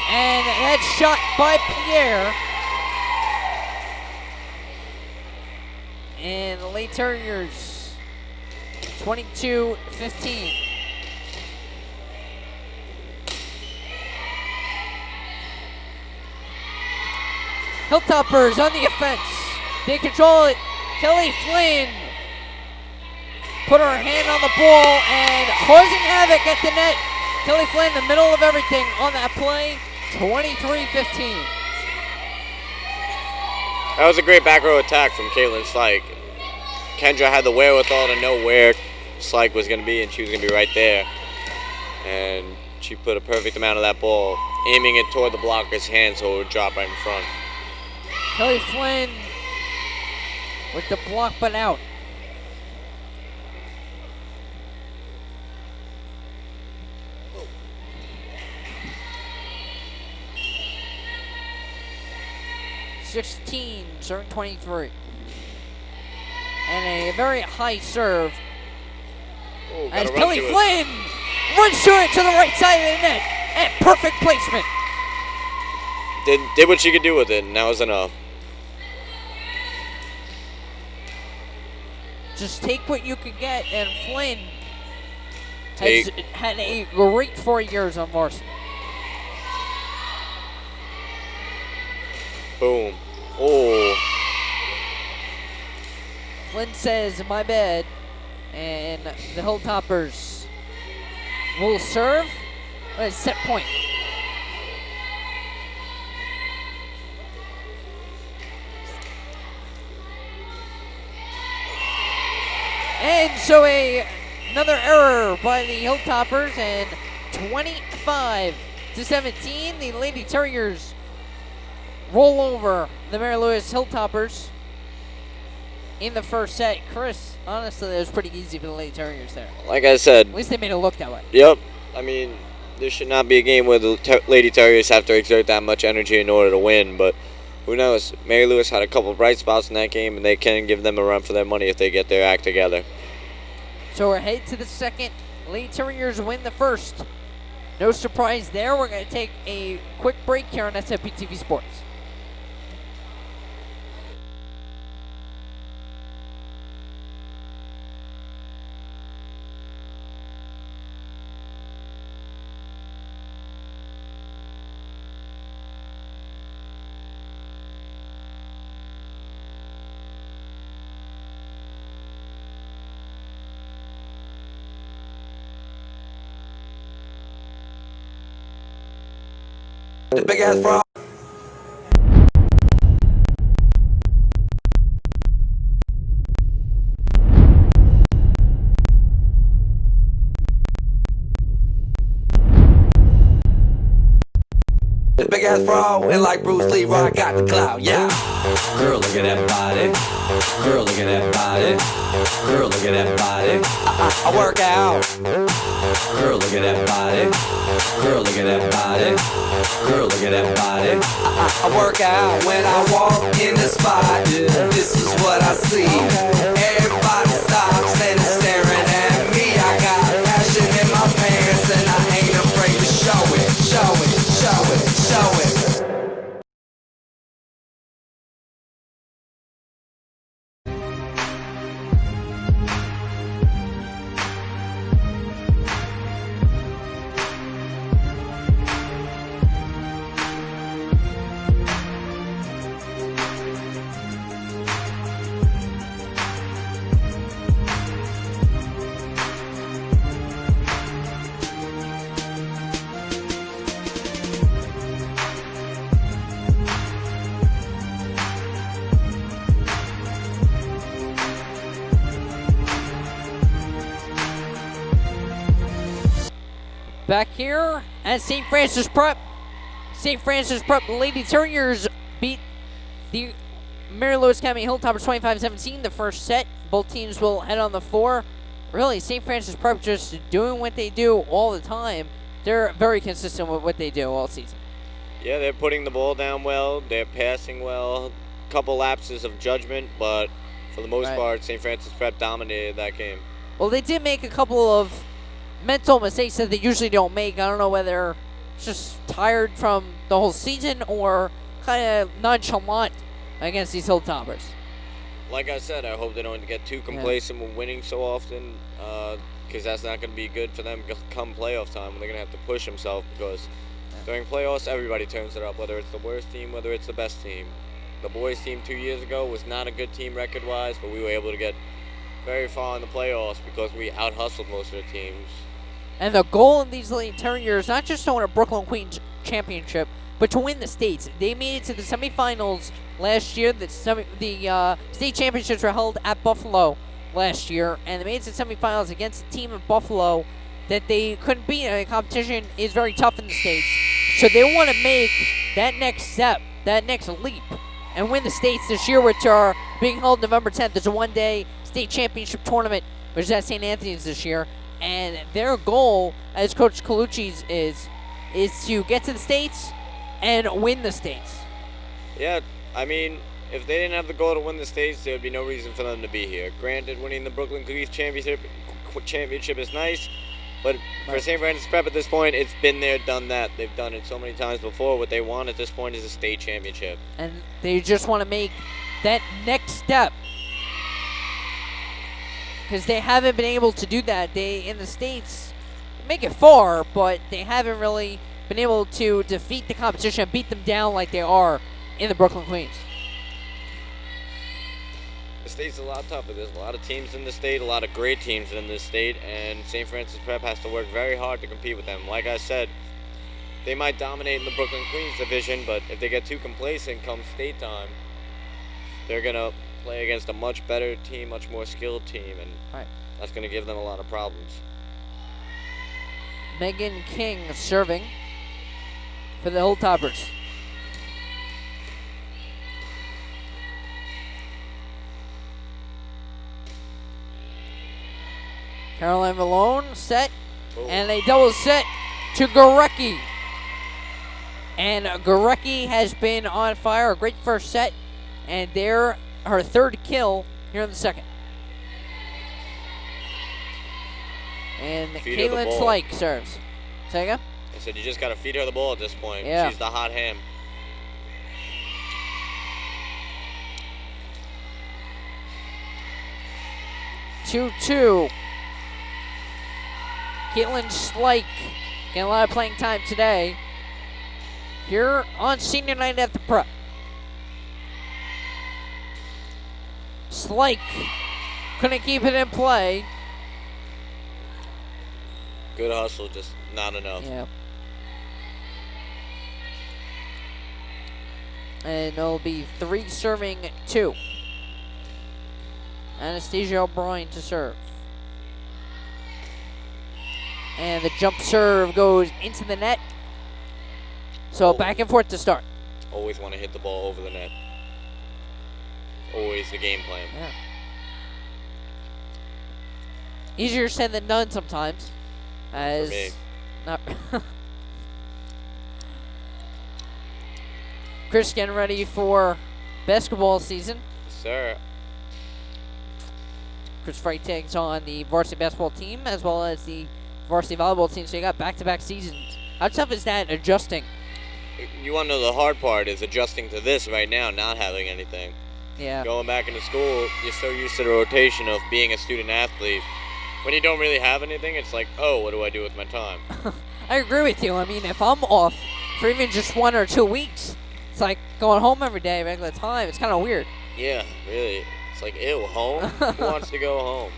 [SPEAKER 1] And that shot by Pierre. And the Lady Terriers, 22-15. Hilltoppers on the offense. They control it. Kelly Flynn put her hand on the ball and causing havoc at the net. Kelly Flynn in the middle of everything on that play, 23-15.
[SPEAKER 2] That was a great back row attack from Caitlin Slike. Kendra had the wherewithal to know where Slike was going to be, and she was going to be right there. And she put a perfect amount of that ball, aiming it toward the blocker's hand so it would drop right in front.
[SPEAKER 1] Kelly Flynn with the block but out. (16, serving 23). And a very high serve.
[SPEAKER 2] Ooh,
[SPEAKER 1] As Kelly Flynn runs to it to the right side of the net. And perfect placement.
[SPEAKER 2] Did what she could do with it, and that was enough.
[SPEAKER 1] Just take what you could get, and Flynn has had a great 4 years on varsity.
[SPEAKER 2] Boom. Oh.
[SPEAKER 1] Flynn says, my bad, and the Hilltoppers will serve at set point. And so another error by the Hilltoppers, and 25-17. The Lady Terriers roll over the Mary Louis Hilltoppers in the first set. Chris, honestly, it was pretty easy for the Lady Terriers there.
[SPEAKER 2] Like I said.
[SPEAKER 1] At least they made it look that way.
[SPEAKER 2] Yep. I mean, this should not be a game where the Lady Terriers have to exert that much energy in order to win, but who knows? Mary Louis had a couple bright spots in that game, and they can give them a run for their money if they get their act together.
[SPEAKER 1] So we're headed to the second. Lady Terriers win the first. No surprise there. We're going to take a quick break here on SFP TV Sports.
[SPEAKER 4] The big ass frog. The big ass frog, and like Bruce Lee, I got the clout, yeah. Girl, look at that body. Girl, look at that body. Girl, look at that body. I work out. Girl, look at that body. Girl, look at that body. Girl, look at that body. I work out when I walk in the spot. This is what I see. Everybody stops and is staring at me. I got passion in my pants and I ain't afraid to show it. Show it, show it, show it.
[SPEAKER 1] Back here at St. Francis Prep. St. Francis Prep Lady Terriers beat the Mary Louis County Hilltoppers 25-17 the first set. Both teams will head on the floor. Really, St. Francis Prep just doing what they do all the time. They're very consistent with what they do all season.
[SPEAKER 2] Yeah, they're putting the ball down well. They're passing well. Couple lapses of judgment, but for the most part, St. Francis Prep dominated that game.
[SPEAKER 1] Well, they did make a couple of mental mistakes that they usually don't make. I don't know whether it's just tired from the whole season or kind of nonchalant against these Hilltoppers.
[SPEAKER 2] Like I said, I hope they don't get too complacent with winning so often, because that's not going to be good for them come playoff time. They're going to have to push themselves because during playoffs, everybody turns it up, whether it's the worst team, whether it's the best team. The boys' team 2 years ago was not a good team record-wise, but we were able to get very far in the playoffs because we out-hustled most of the teams.
[SPEAKER 1] And the goal of these Lady Terriers, not just to win a Brooklyn Queens championship, but to win the states. They made it to the semifinals last year. The state championships were held at Buffalo last year, and they made it to the semifinals against a team in Buffalo that they couldn't beat. The competition is very tough in the states, so they want to make that next step, that next leap, and win the states this year, which are being held November 10th. There's a one-day state championship tournament, which is at St. Anthony's this year. And their goal, as Coach Carouso's is to get to the states and win the states.
[SPEAKER 2] Yeah, I mean, if they didn't have the goal to win the states, there would be no reason for them to be here. Granted, winning the Brooklyn Queens championship is nice, but for St. Francis Prep at this point, it's been there, done that. They've done it so many times before. What they want at this point is a state championship.
[SPEAKER 1] And they just want to make that next step, because they haven't been able to do that. They, in the States, make it far, but they haven't really been able to defeat the competition and beat them down like they are in the Brooklyn Queens.
[SPEAKER 2] The state's a lot tougher. There's a lot of teams in the state, a lot of great teams in this state, and St. Francis Prep has to work very hard to compete with them. Like I said, they might dominate in the Brooklyn Queens division, but if they get too complacent come state time, they're going to play against a much better team, much more skilled team, and that's going to give them a lot of problems.
[SPEAKER 1] Megan King serving for the Hilltoppers. Caroline Malone set, and a double set to Gorecki. And Gorecki has been on fire. A great first set, and there her third kill here in the second. And Caitlin Slike serves. Say again?
[SPEAKER 2] I said you just got to feed her the ball at this point.
[SPEAKER 1] Yeah.
[SPEAKER 2] She's the hot ham.
[SPEAKER 1] Two. Caitlin Slike getting a lot of playing time today here on senior night at the Prep. Slike couldn't keep it in play.
[SPEAKER 2] Good hustle, just not enough.
[SPEAKER 1] Yeah. And it'll be 3 serving 2. Anastasia O'Brien to serve. And the jump serve goes into the net. So back and forth to start.
[SPEAKER 2] Always want to hit the ball over the net. Always the game plan.
[SPEAKER 1] Yeah. Easier said than done sometimes. As
[SPEAKER 2] For me.
[SPEAKER 1] Not Chris getting ready for basketball season.
[SPEAKER 2] Sir.
[SPEAKER 1] Chris Freitag's on the varsity basketball team as well as the varsity volleyball team, so you got back-to-back seasons. How tough is that adjusting?
[SPEAKER 2] You want to know the hard part is adjusting to this right now, not having anything.
[SPEAKER 1] Yeah.
[SPEAKER 2] Going back into school, you're so used to the rotation of being a student athlete. When you don't really have anything, it's like, oh, what do I do with my time?
[SPEAKER 1] I agree with you. I mean, if I'm off for even just 1 or 2 weeks, it's like going home every day, regular time. It's kind of weird.
[SPEAKER 2] Yeah, really. It's like, ew, home? Who wants to go home?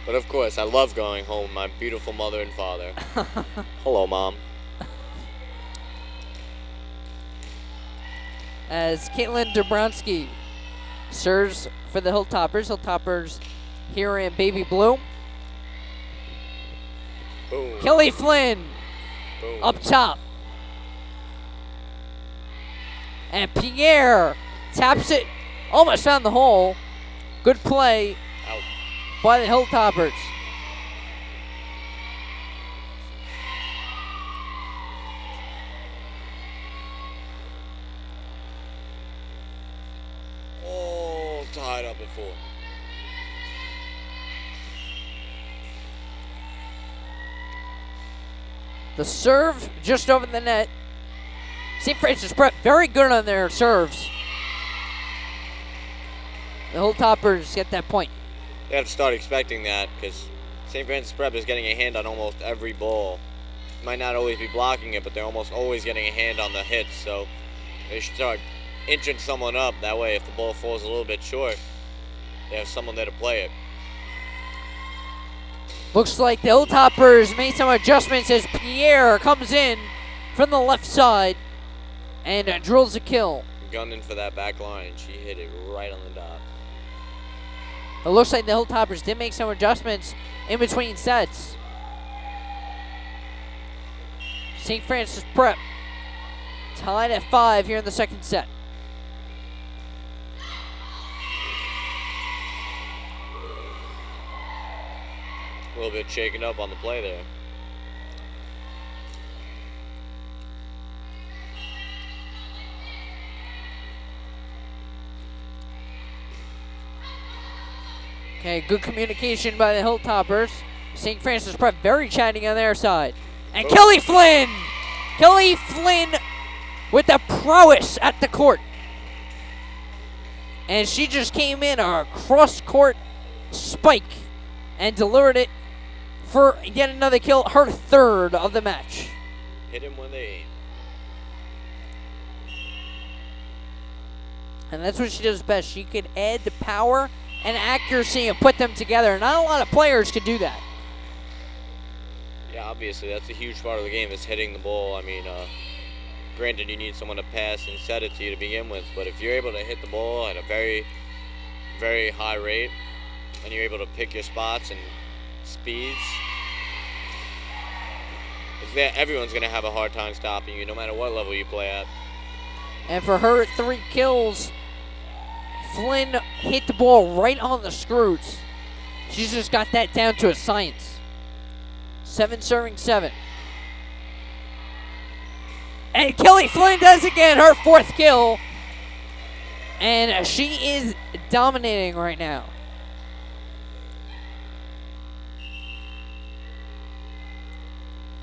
[SPEAKER 2] But of course, I love going home, my beautiful mother and father. Hello, Mom.
[SPEAKER 1] As Caitlin Dabrowski serves for the Hilltoppers. Hilltoppers here in baby blue.
[SPEAKER 2] Boom.
[SPEAKER 1] Kelly Flynn
[SPEAKER 2] Boom.
[SPEAKER 1] up top. And Pierre taps it. Almost found the hole. Good play
[SPEAKER 2] Out.
[SPEAKER 1] by the Hilltoppers.
[SPEAKER 2] All tied up at 4.
[SPEAKER 1] The serve just over the net. St. Francis Prep very good on their serves. The Hilltoppers get that point.
[SPEAKER 2] They have to start expecting that because St. Francis Prep is getting a hand on almost every ball. Might not always be blocking it, but they're almost always getting a hand on the hits. So they should start inching someone up. That way, if the ball falls a little bit short, they have someone there to play it.
[SPEAKER 1] Looks like the Hilltoppers made some adjustments as Pierre comes in from the left side and drills a kill.
[SPEAKER 2] Gunning for that back line. She hit it right on the dot.
[SPEAKER 1] It looks like the Hilltoppers did make some adjustments in between sets. St. Francis Prep tied at 5 here in the second set.
[SPEAKER 2] A little bit shaken up on the play there.
[SPEAKER 1] Okay, good communication by the Hilltoppers. St. Francis Prep very chatting on their side. And Kelly Flynn! Kelly Flynn with the prowess at the court. And she just came in a cross-court spike and delivered it for yet another kill, her third of the match.
[SPEAKER 2] Hit him when they aim.
[SPEAKER 1] And that's what she does best. She can add the power and accuracy and put them together. Not a lot of players can do that.
[SPEAKER 2] Yeah, obviously, that's a huge part of the game is hitting the ball. I mean, granted, you need someone to pass and set it to you to begin with, but if you're able to hit the ball at a very, very high rate, and you're able to pick your spots and speeds, Everyone's going to have a hard time stopping you, no matter what level you play at.
[SPEAKER 1] And for her 3 kills, Flynn hit the ball right on the screws. She's just got that down to a science. 7 serving 7. And Kelly Flynn does again, her 4th kill. And she is dominating right now.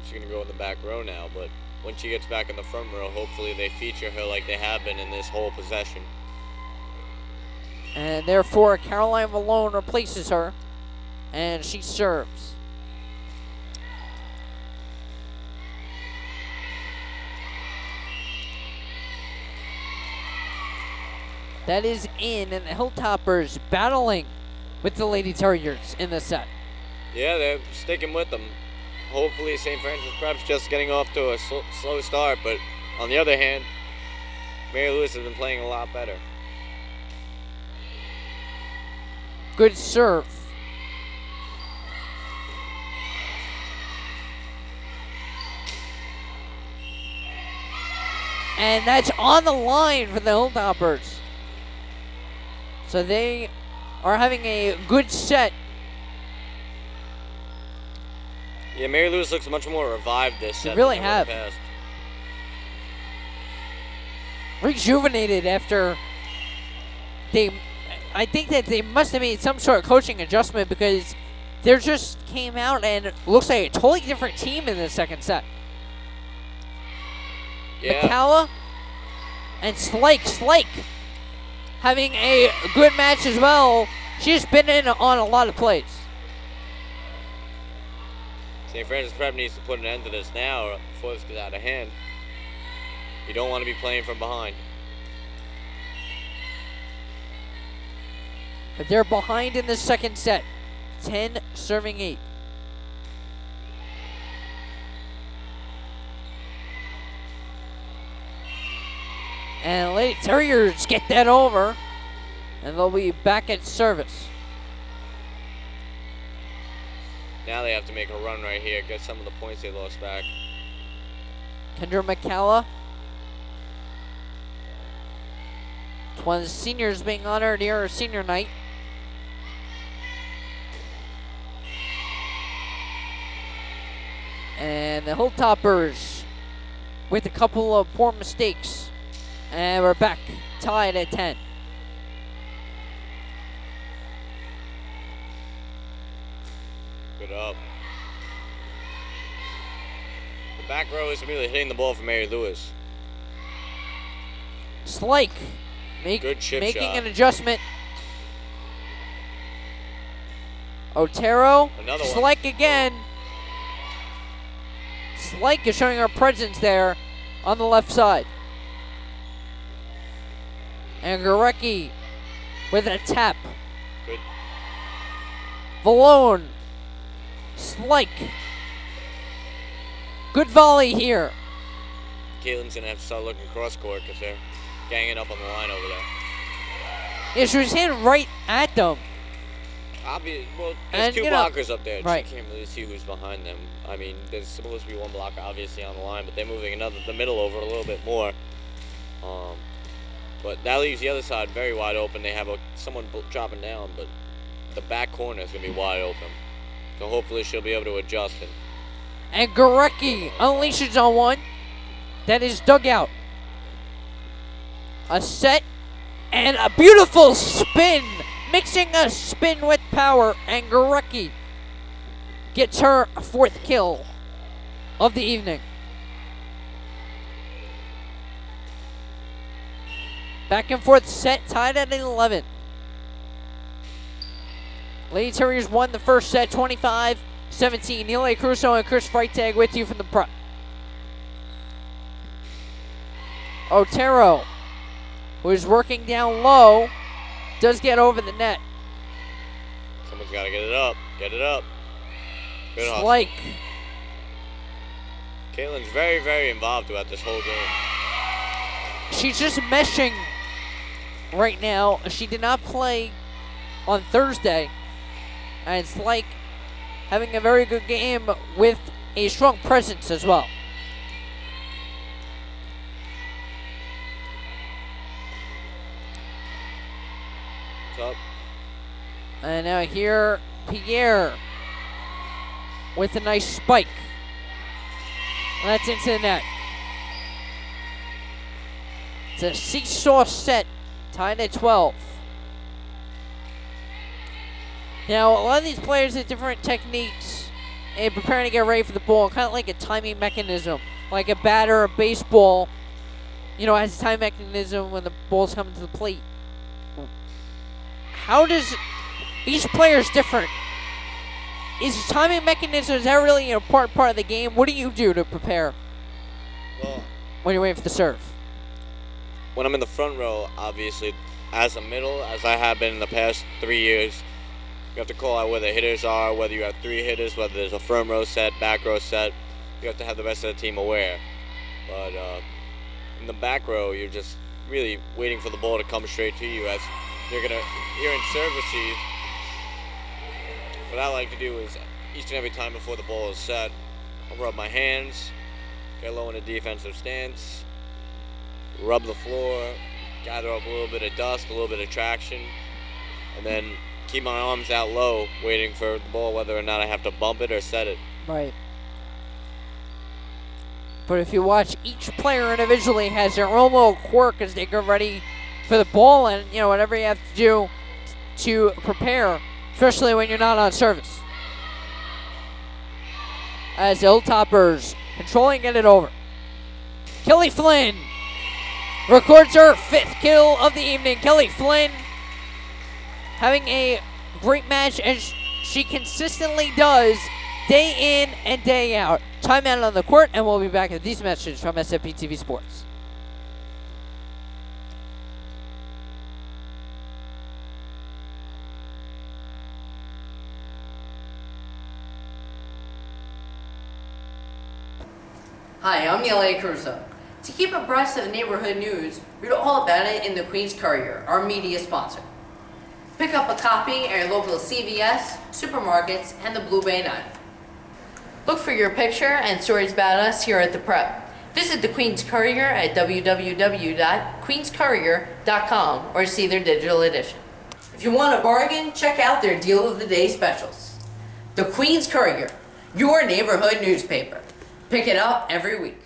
[SPEAKER 2] She's going to go in the back row now, but when she gets back in the front row, hopefully they feature her like they have been in this whole possession.
[SPEAKER 1] And therefore, Caroline Malone replaces her, and she serves. That is in, and the Hilltoppers battling with the Lady Terriers in the set.
[SPEAKER 2] Yeah, they're sticking with them. Hopefully St. Francis Prep's just getting off to a slow start, but on the other hand, Mary Lewis has been playing a lot better.
[SPEAKER 1] Good serve. And that's on the line for the Hilltoppers. So they are having a good set.
[SPEAKER 2] Yeah, Mary Lewis looks much more revived this set.
[SPEAKER 1] They really
[SPEAKER 2] than in
[SPEAKER 1] have.
[SPEAKER 2] the past.
[SPEAKER 1] Rejuvenated after I think that they must have made some sort of coaching adjustment, because they just came out and it looks like a totally different team in the second set.
[SPEAKER 2] Yeah.
[SPEAKER 1] McCalla and Slake having a good match as well. She's been in on a lot of plays.
[SPEAKER 2] St. Francis Prep needs to put an end to this now before this gets out of hand. You don't want to be playing from behind.
[SPEAKER 1] But they're behind in the second set. 10 serving 8. And Lady Terriers get that over, and they'll be back at service.
[SPEAKER 2] Now they have to make a run right here, get some of the points they lost back.
[SPEAKER 1] Kendra McCalla. It's one of the seniors being honored here, her senior night. And the Hilltoppers with a couple of poor mistakes. And we're back tied at 10.
[SPEAKER 2] Good up. The back row is really hitting the ball for Mary Lewis.
[SPEAKER 1] Slake
[SPEAKER 2] Good chip
[SPEAKER 1] making
[SPEAKER 2] shot.
[SPEAKER 1] an adjustment. Otero,
[SPEAKER 2] Another one.
[SPEAKER 1] Slake again. Slake is showing her presence there on the left side. And Gorecki with a tap.
[SPEAKER 2] Good.
[SPEAKER 1] Valone. Slake. Good volley here.
[SPEAKER 2] Caitlin's going to have to start looking cross court because they're ganging up on the line over there.
[SPEAKER 1] Yeah, she was hitting right at them.
[SPEAKER 2] Well, there's
[SPEAKER 1] And,
[SPEAKER 2] two
[SPEAKER 1] you know,
[SPEAKER 2] blockers up there.
[SPEAKER 1] right.
[SPEAKER 2] You can't really see who's behind them. I mean, there's supposed to be one blocker obviously on the line, but they're moving the middle over a little bit more. But that leaves the other side very wide open. They have someone dropping down, but the back corner is going to be wide open. So hopefully she'll be able to adjust.
[SPEAKER 1] And Gorecki unleashes on one. That is dug out. A set and a beautiful spin. Mixing a spin with power. And Gorecki gets her 4th kill of the evening. Back and forth set, tied at 11. Lady Terriers won the first set, 25-17. Neil A. Carousso and Chris Freitag with you from the prep. Otero, who is working down low, does get over the net.
[SPEAKER 2] Someone's got to get it up. Get it up. Good hustle.
[SPEAKER 1] Slake.
[SPEAKER 2] Caitlin's very, very involved throughout this whole game.
[SPEAKER 1] She's just meshing right now. She did not play on Thursday. And it's like having a very good game with a strong presence as well.
[SPEAKER 2] What's up?
[SPEAKER 1] And now here, Pierre with a nice spike. And that's into the net. It's a seesaw set, tied at 12. Now, a lot of these players have different techniques in preparing to get ready for the ball, kind of like a timing mechanism. Like a batter, a baseball, has a time mechanism when the ball's coming to the plate. How does each player is different? Is timing mechanism, is that really an important part of the game? What do you do to prepare when you're waiting for the serve?
[SPEAKER 2] When I'm in the front row, obviously, as a middle, as I have been in the past 3 years, you have to call out where the hitters are, whether you have 3 hitters, whether there's a front row set, back row set. You have to have the rest of the team aware. But in the back row, you're just really waiting for the ball to come straight to you as you're in serve receive. What I like to do is each and every time before the ball is set, I'll rub my hands, get low in a defensive stance, rub the floor, gather up a little bit of dust, a little bit of traction, and then keep my arms out low, waiting for the ball, whether or not I have to bump it or set it.
[SPEAKER 1] Right. But if you watch, each player individually has their own little quirk as they get ready for the ball, and whatever you have to do to prepare, especially when you're not on service. As the Hilltoppers controlling it over. Kelly Flynn records her 5th kill of the evening. Kelly Flynn having a great match as she consistently does day in and day out. Timeout on the court, and we'll be back with these messages from SFP TV Sports.
[SPEAKER 5] Hi, I'm Yelena Carousso. To keep abreast of the neighborhood news, read all about it in the Queens Courier, our media sponsor. Pick up a copy at your local CVS, supermarkets, and the Blue Bay 9. Look for your picture and stories about us here at the Prep. Visit the Queens Courier at www.queenscourier.com or see their digital edition. If you want a bargain, check out their Deal of the Day specials. The Queens Courier, your neighborhood newspaper. Pick it up every week.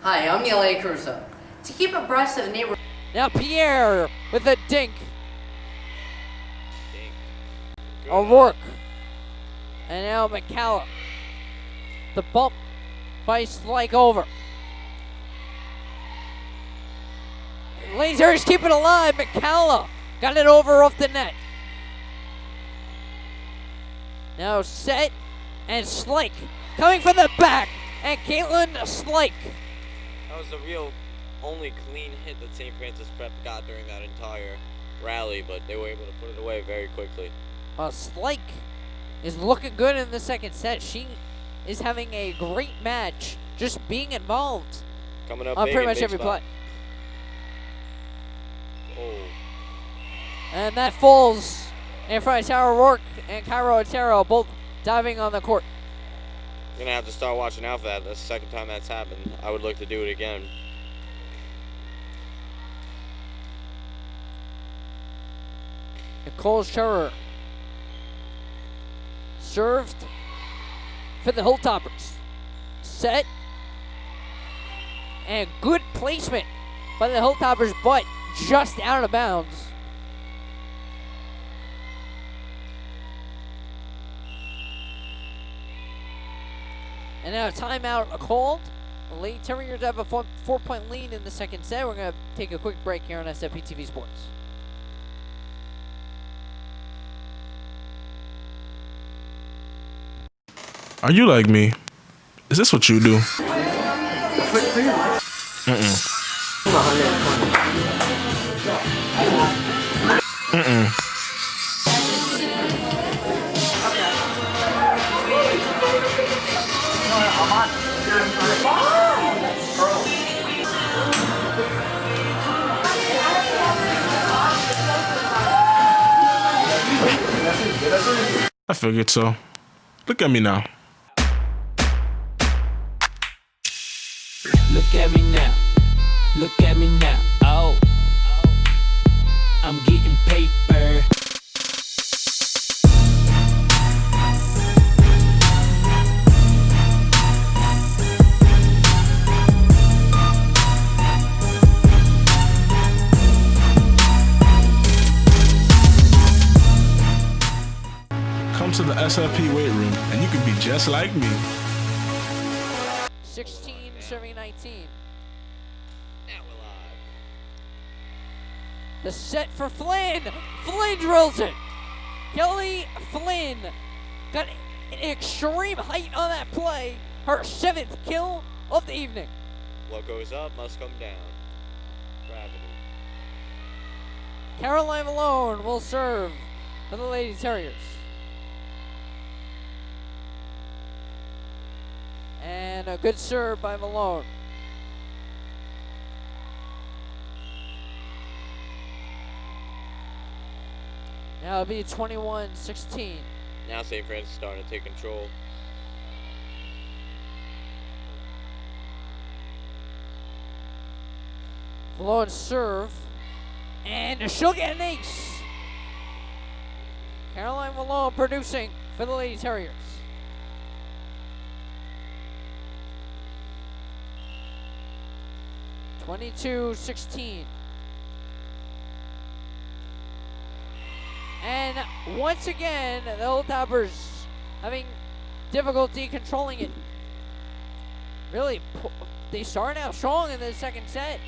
[SPEAKER 5] Hi, I'm Yelena Carousso. To keep abreast of the neighborhood.
[SPEAKER 1] Now Pierre with a dink.
[SPEAKER 2] Good
[SPEAKER 1] O'Rourke. And now McCalla. The bump by Slike over. Lasers keep it alive. McCalla got it over off the net. Now set and Slike coming from the back. And Caitlin Slike.
[SPEAKER 2] That was the real only clean hit that St. Francis Prep got during that entire rally, but they were able to put it away very quickly.
[SPEAKER 1] Slike is looking good in the second set. She is having a great match, just being involved
[SPEAKER 2] Coming up
[SPEAKER 1] on
[SPEAKER 2] big
[SPEAKER 1] pretty
[SPEAKER 2] in
[SPEAKER 1] much
[SPEAKER 2] big
[SPEAKER 1] every
[SPEAKER 2] spot.
[SPEAKER 1] play.
[SPEAKER 2] Oh,
[SPEAKER 1] And that falls in front of Tara Rourke and Cairo Otero, both diving on the court.
[SPEAKER 2] you're gonna have to start watching out for that. That's the second time that's happened. I would look to do it again.
[SPEAKER 1] Nicole Scherer served for the Hilltoppers. Set. And good placement by the Hilltoppers, but just out of bounds. And now a timeout called. The Lady Terriers have a 4-point lead in the second set. We're going to take a quick break here on SFP TV Sports.
[SPEAKER 6] Are you like me? Is this what you do? I figured so. Look at me now.
[SPEAKER 4] Look at me now. Look at me now. Oh, I'm getting paper.
[SPEAKER 6] Come to the SFP weight room and you can be just like me.
[SPEAKER 1] 16 serving 19.
[SPEAKER 2] Now we're live.
[SPEAKER 1] The set for Flynn. Flynn drills it. Kelly Flynn got an extreme height on that play. Her 7th kill of the evening.
[SPEAKER 2] What goes up must come down. Gravity.
[SPEAKER 1] Caroline Malone will serve for the Lady Terriers. And a good serve by Malone. Now it'll be 21-16.
[SPEAKER 2] Now St. Francis starting to take control.
[SPEAKER 1] Malone serve. And she'll get an ace. Caroline Malone producing for the Lady Terriers. (22-16). And once again, the Hilltoppers having difficulty controlling it. Really, they started out strong in the second set.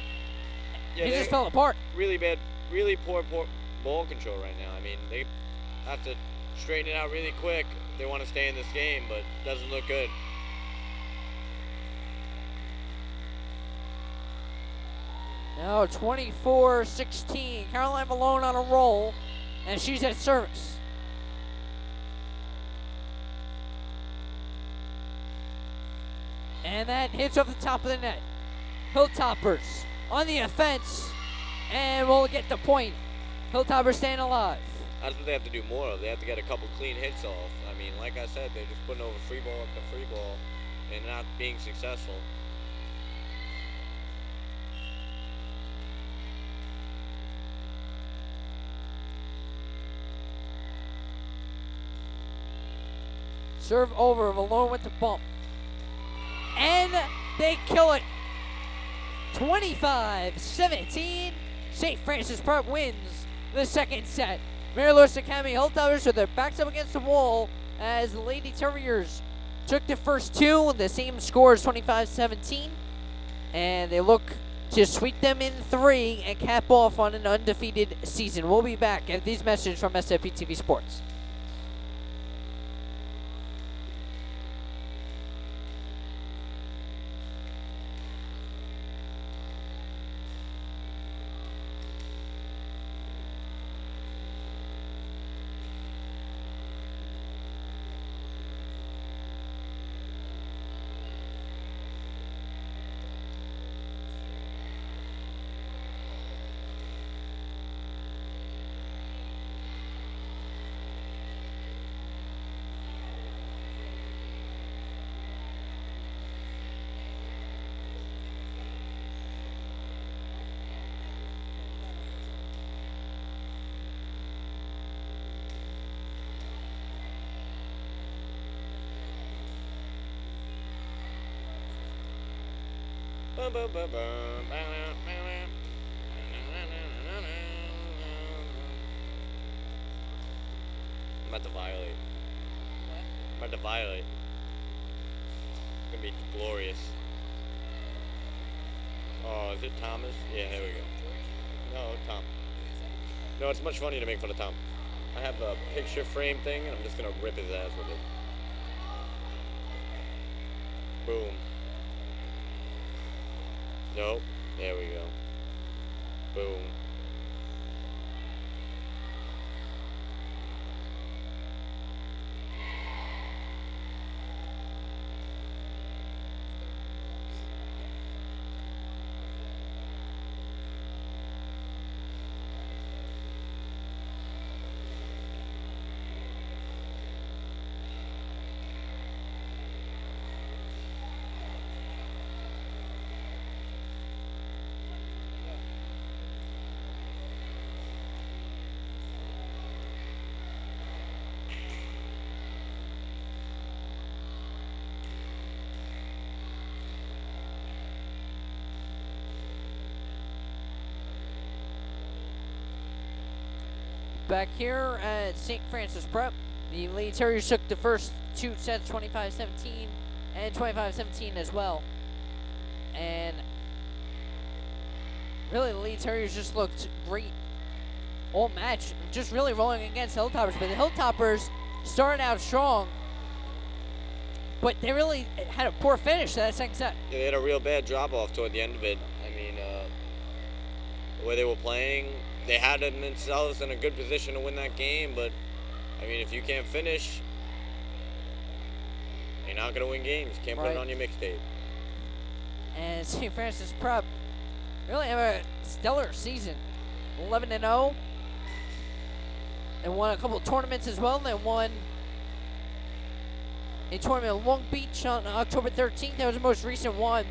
[SPEAKER 2] Yeah,
[SPEAKER 1] It
[SPEAKER 2] they
[SPEAKER 1] just fell apart.
[SPEAKER 2] really bad, really poor ball control right now. I mean, they have to straighten it out really quick if they want to stay in this game, but it doesn't look good.
[SPEAKER 1] Now 24-16. Caroline Malone on a roll, and she's at service. And that hits off the top of the net. Hilltoppers on the offense, and we'll get the point. Hilltoppers staying alive.
[SPEAKER 2] That's what they have to do more of. They have to get a couple clean hits off. I mean, like I said, they're just putting over free ball after free ball and not being successful.
[SPEAKER 1] Serve over, Malone with the bump. And they kill it. 25-17. St. Francis Prep wins the second set. Mary Louis Academy Hilltoppers with their backs up against the wall as the Lady Terriers took the first two. The same score is 25-17. And they look to sweep them in three and cap off on an undefeated season. We'll be back after these messages from SFP TV Sports.
[SPEAKER 2] I'm about to violate. I'm about to violate. It's gonna be glorious. Oh, is it Thomas? Yeah, there we go. No, Tom. No, it's much funnier to make fun of Tom. I have a picture frame thing, and I'm just gonna rip his ass with it. Boom. Nope. There we go. Boom.
[SPEAKER 1] Back here at St. Francis Prep, the Lady Terriers took the first two sets 25-17 and 25-17 as well. And really, the Lady Terriers just looked great all match, just really rolling against the Hilltoppers. But the Hilltoppers started out strong, but they really had a poor finish to that second set.
[SPEAKER 2] Yeah, they had a real bad drop-off toward the end of it. I mean, the way they were playing, they had themselves in a good position to win that game, but, I mean, if you can't finish, you're not going to win games. You can't put it on your mixtape.
[SPEAKER 1] And St. Francis Prep really have a stellar season. 11-0. They won a couple of tournaments as well. They won a tournament in Long Beach on October 13th. That was the most recent one.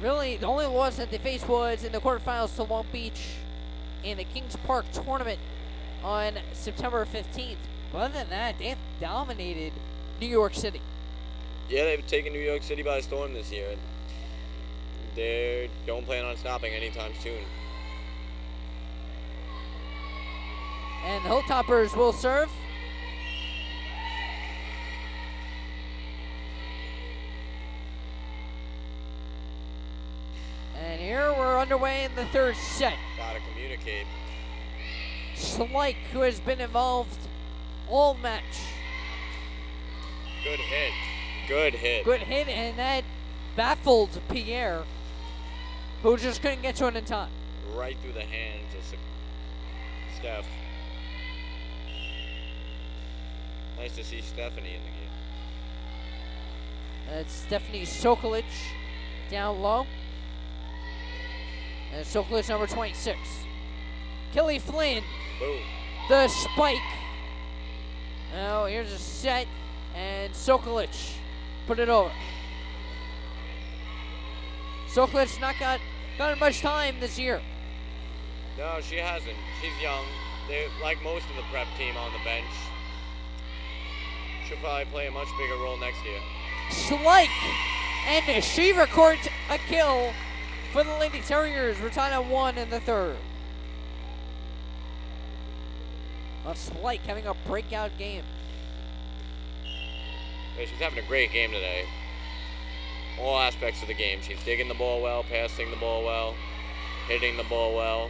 [SPEAKER 1] Really, the only loss that they faced was in the quarterfinals to Long Beach in the Kings Park tournament on September 15th. But other than that, they have dominated New York City.
[SPEAKER 2] Yeah, they've taken New York City by storm this year. They don't plan on stopping anytime soon.
[SPEAKER 1] And the Hilltoppers will serve. And here we're underway in the third set.
[SPEAKER 2] Gotta communicate.
[SPEAKER 1] Slike, who has been involved all match.
[SPEAKER 2] Good hit. Good hit.
[SPEAKER 1] Good hit, and that baffled Pierre, who just couldn't get to it in time.
[SPEAKER 2] Right through the hands of Steph. Nice to see Stephanie in the game.
[SPEAKER 1] That's Stephanie Sokolic down low. And Sokolic number 26. Kelly Flynn.
[SPEAKER 2] Boom.
[SPEAKER 1] The spike. Now here's a set, and Sokolic put it over. Sokolic not got much time this year.
[SPEAKER 2] No, she hasn't. She's young. They like most of the prep team on the bench. She'll probably play a much bigger role next year.
[SPEAKER 1] Slike, and she records a kill for the Lady Terriers. We're tied at 1 in the third. Spike having a breakout game.
[SPEAKER 2] Yeah, she's having a great game today. All aspects of the game. She's digging the ball well, passing the ball well, hitting the ball well.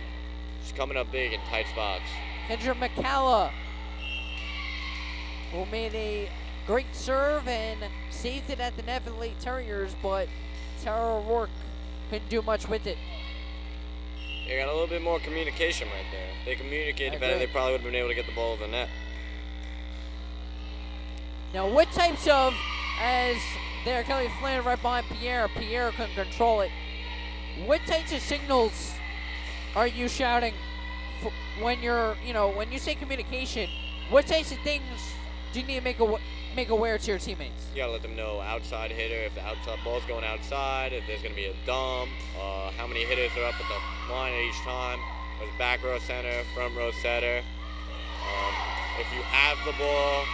[SPEAKER 2] She's coming up big in tight spots.
[SPEAKER 1] Kendra McCalla, who made a great serve and saved it at the net for the Lady Terriers, but Tara O'Rourke couldn't do much with it.
[SPEAKER 2] They got a little bit more communication right there. If they communicated better, they probably would have been able to get the ball in the net.
[SPEAKER 1] Now, what types of, as there, Kelly Flynn right behind Pierre. Pierre couldn't control it. What types of signals are you shouting when you're, when you say communication? What types of things do you need to make aware to your teammates?
[SPEAKER 2] You gotta let them know outside hitter, if the outside ball's going outside, if there's gonna be a dump, how many hitters are up at the line at each time. There's back row center, front row setter. If you have the ball,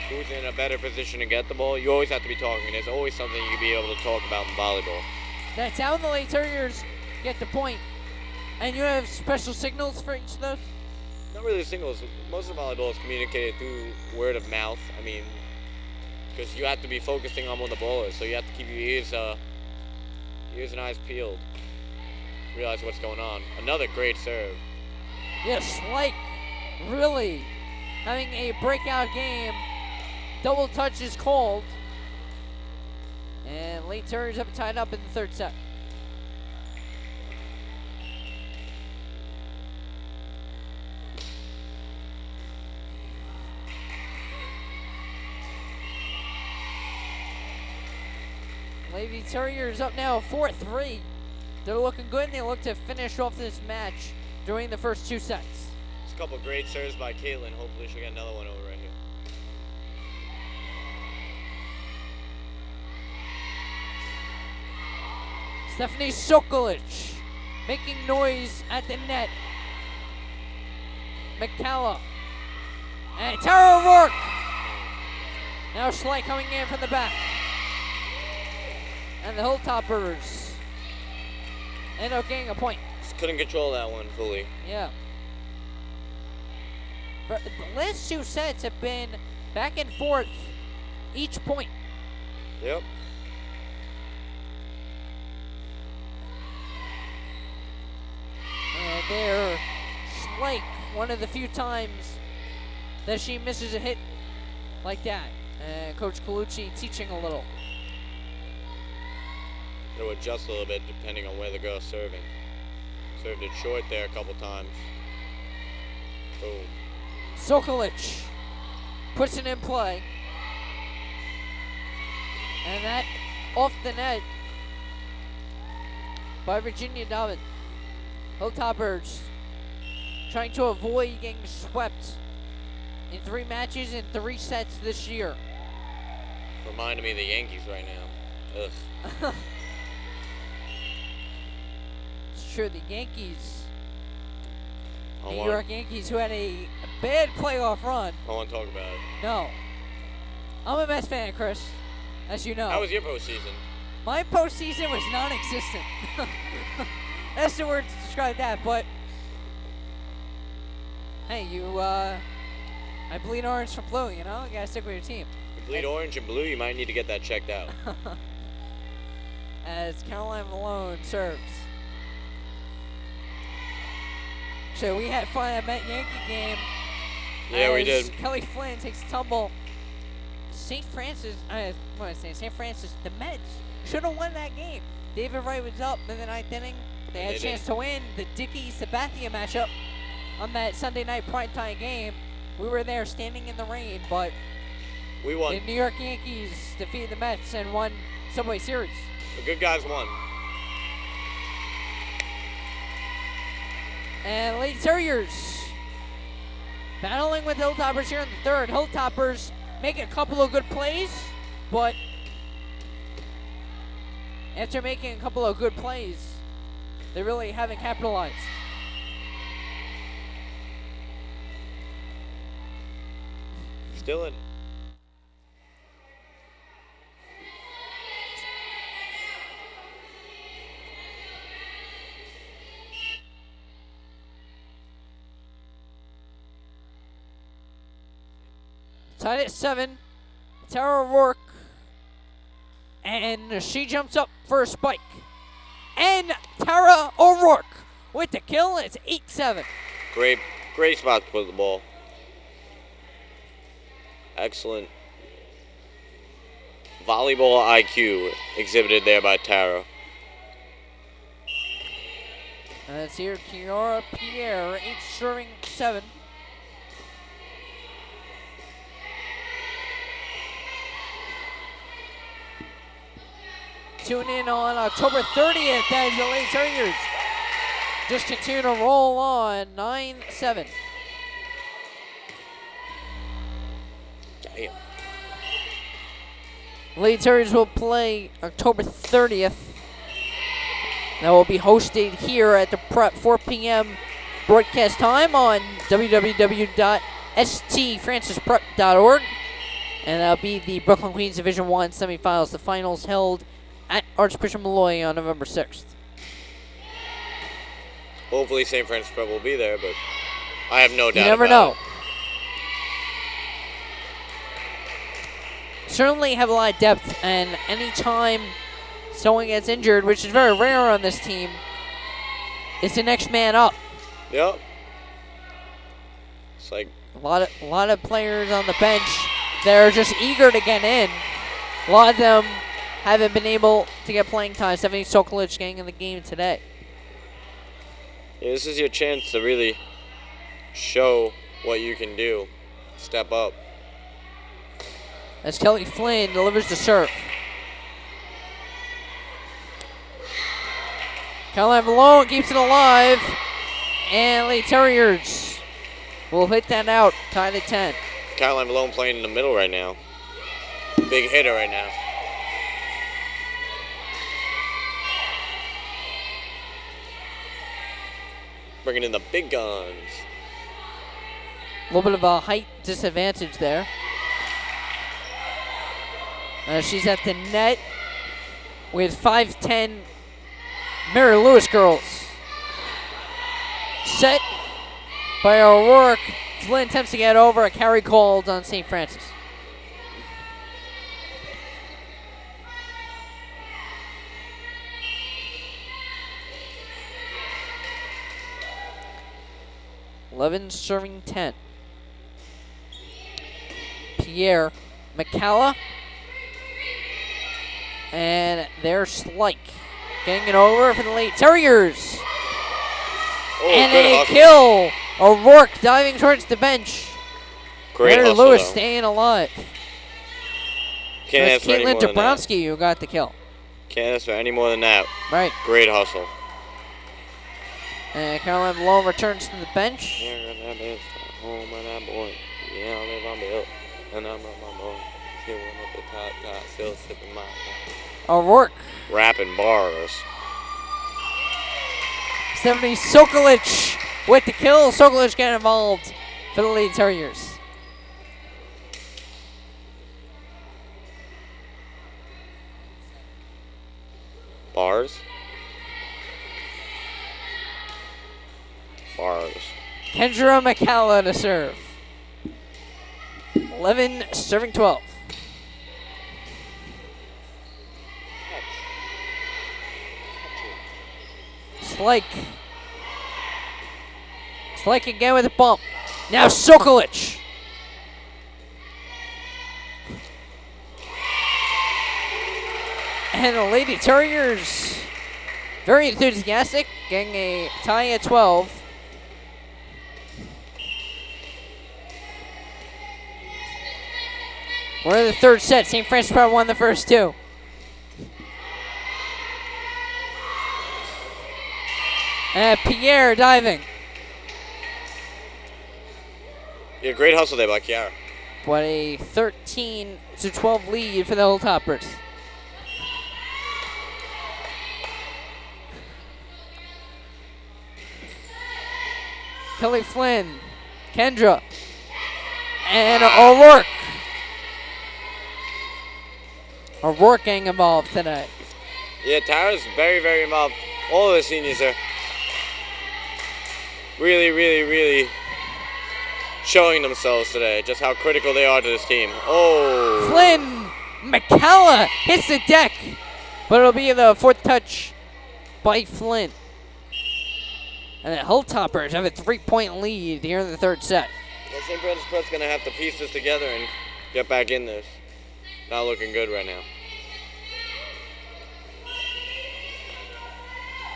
[SPEAKER 2] who's in a better position to get the ball, you always have to be talking. There's always something you can be able to talk about in volleyball.
[SPEAKER 1] That's how the Lady Terriers get the point. And you have special signals for each of those?
[SPEAKER 2] Not really singles. Most of volleyball is communicated through word of mouth. I mean, because you have to be focusing on the ball is, so you have to keep your ears and eyes peeled. Realize what's going on. Another great serve.
[SPEAKER 1] Yes, like really having a breakout game. Double touch is called. And Lady Terriers have it tied up in the third set. Lady Terriers up now 4-3. They're looking good and they look to finish off this match during the first 2 sets.
[SPEAKER 2] It's a couple of great serves by Caitlin. Hopefully she'll get another one over right here.
[SPEAKER 1] Stephanie Sokolic making noise at the net. McCalla. And Tara O'Rourke. Now Schley coming in from the back. And the Hilltoppers end up getting a point.
[SPEAKER 2] Just couldn't control that one fully.
[SPEAKER 1] Yeah. But the last 2 sets have been back and forth each point.
[SPEAKER 2] Yep.
[SPEAKER 1] And there, Schley, one of the few times that she misses a hit like that. And Coach Colucci teaching a little.
[SPEAKER 2] It'll adjust a little bit depending on where the girl's serving. Served it short there a couple times. Boom.
[SPEAKER 1] Sokolic puts it in play. And that off the net by Virginia Dobbin. Hilltoppers trying to avoid getting swept in 3 matches in 3 sets this year.
[SPEAKER 2] Reminding me of the Yankees right now. Ugh.
[SPEAKER 1] It's true, the Yankees,
[SPEAKER 2] I
[SPEAKER 1] New
[SPEAKER 2] want-
[SPEAKER 1] York Yankees, who had a bad playoff run.
[SPEAKER 2] I want to talk about it.
[SPEAKER 1] No. I'm a Mets fan, Chris, as you know.
[SPEAKER 2] How was your postseason?
[SPEAKER 1] My postseason was non-existent. That's the word to describe that, but hey, I bleed orange from blue, you know? You gotta stick with your team.
[SPEAKER 2] If you bleed orange and blue, you might need to get that checked out.
[SPEAKER 1] As Caroline Malone serves. So we had fun at Met Yankee game.
[SPEAKER 2] Yeah, we
[SPEAKER 1] as
[SPEAKER 2] did.
[SPEAKER 1] Kelly Flynn takes a tumble. St. Francis, St. Francis, the Mets should have won that game. David Wright was up in the 9th inning. They had a chance to win the Dickey-Sabathia matchup on that Sunday night primetime game. We were there standing in the rain, but
[SPEAKER 2] We won.
[SPEAKER 1] the New York Yankees defeated the Mets and won Subway Series.
[SPEAKER 2] The good guys won.
[SPEAKER 1] And Lady Terriers battling with Hilltoppers here in the third. Hilltoppers making a couple of good plays, but after making a couple of good plays, they really haven't capitalized.
[SPEAKER 2] Still in.
[SPEAKER 1] Tied at 7. Tara O'Rourke. And she jumps up for a spike. And Tara O'Rourke with the kill. It's 8-7.
[SPEAKER 2] Great spot to put the ball. Excellent volleyball IQ exhibited there by Tara.
[SPEAKER 1] That's here, Kiara Pierre, 8 serving 7. Tune in on October 30th as the Lady Terriers just continue to roll on 9-7.
[SPEAKER 2] Damn.
[SPEAKER 1] Lady Terriers will play October 30th. That will be hosted here at the Prep 4 p.m. broadcast time on www.stfrancisprep.org. And that'll be the Brooklyn Queens Division I semifinals. The finals held at Archbishop Malloy on November 6th.
[SPEAKER 2] Hopefully St. Francis Prep will be there, but I have no doubt.
[SPEAKER 1] You never
[SPEAKER 2] about
[SPEAKER 1] know. Certainly have a lot of depth, and anytime someone gets injured, which is very rare on this team, it's the next man up.
[SPEAKER 2] Yep. It's like
[SPEAKER 1] A lot of players on the bench, they're just eager to get in. A lot of them haven't been able to get playing time. Stephanie Sokolic getting in the game today.
[SPEAKER 2] yeah, this is your chance to really show what you can do. Step up.
[SPEAKER 1] As Kelly Flynn delivers the serve. Caroline Malone keeps it alive. And Lady Terriers will hit that out, tied at 10.
[SPEAKER 2] Caroline Malone playing in the middle right now. Big hitter right now. Bringing in the big guns.
[SPEAKER 1] A little bit of a height disadvantage there. She's at the net with 5'10" Mary Lewis girls. Set by O'Rourke. Flynn attempts to get over. A carry called on St. Francis. Eleven serving 10. Pierre McCalla. And there's Slike getting it over for the Lady Terriers.
[SPEAKER 2] Oh,
[SPEAKER 1] And
[SPEAKER 2] good
[SPEAKER 1] a
[SPEAKER 2] hustle.
[SPEAKER 1] kill. O'Rourke diving towards the bench.
[SPEAKER 2] Great
[SPEAKER 1] Mary
[SPEAKER 2] hustle,
[SPEAKER 1] Lewis
[SPEAKER 2] though.
[SPEAKER 1] staying alive.
[SPEAKER 2] Can't
[SPEAKER 1] That's
[SPEAKER 2] ask for any
[SPEAKER 1] Caitlin
[SPEAKER 2] more than that.
[SPEAKER 1] Jabrowski who got the kill.
[SPEAKER 2] Can't ask for any more than that.
[SPEAKER 1] Right.
[SPEAKER 2] Great hustle.
[SPEAKER 1] And Caroline Malone returns to the bench.
[SPEAKER 2] Home and that boy. Yeah, I live on the hill. And I'm on my boy. Still one at the top, still sipping my
[SPEAKER 1] O'Rourke.
[SPEAKER 2] rapping bars.
[SPEAKER 1] Stephanie Sokolic with the kill. Sokolic getting involved for the Lady Terriers.
[SPEAKER 2] Bars? Bars.
[SPEAKER 1] Kendra McCalla to serve. 11 serving 12. Slike. Slike again with a bump. Now Sokolic. And the Lady Terriers, very enthusiastic, getting a tie at 12. We're in the third set. St. Francis Prep won the first two. And Pierre diving.
[SPEAKER 2] Yeah, great hustle there by Kiara.
[SPEAKER 1] What a 13-12 lead for the Hilltoppers. Kelly Flynn, Kendra, and O'Rourke. O'Rourke getting involved tonight.
[SPEAKER 2] Yeah, Tara's very, very involved. All of the seniors are really, really, really showing themselves today, just how critical they are to this team. Oh.
[SPEAKER 1] Flynn McCalla hits the deck, but it'll be the fourth touch by Flynn. And the Hilltoppers have a 3-point lead here in the third set.
[SPEAKER 2] Well, St. Francis Prep's going to have to piece this together and get back in this. Not looking good right now.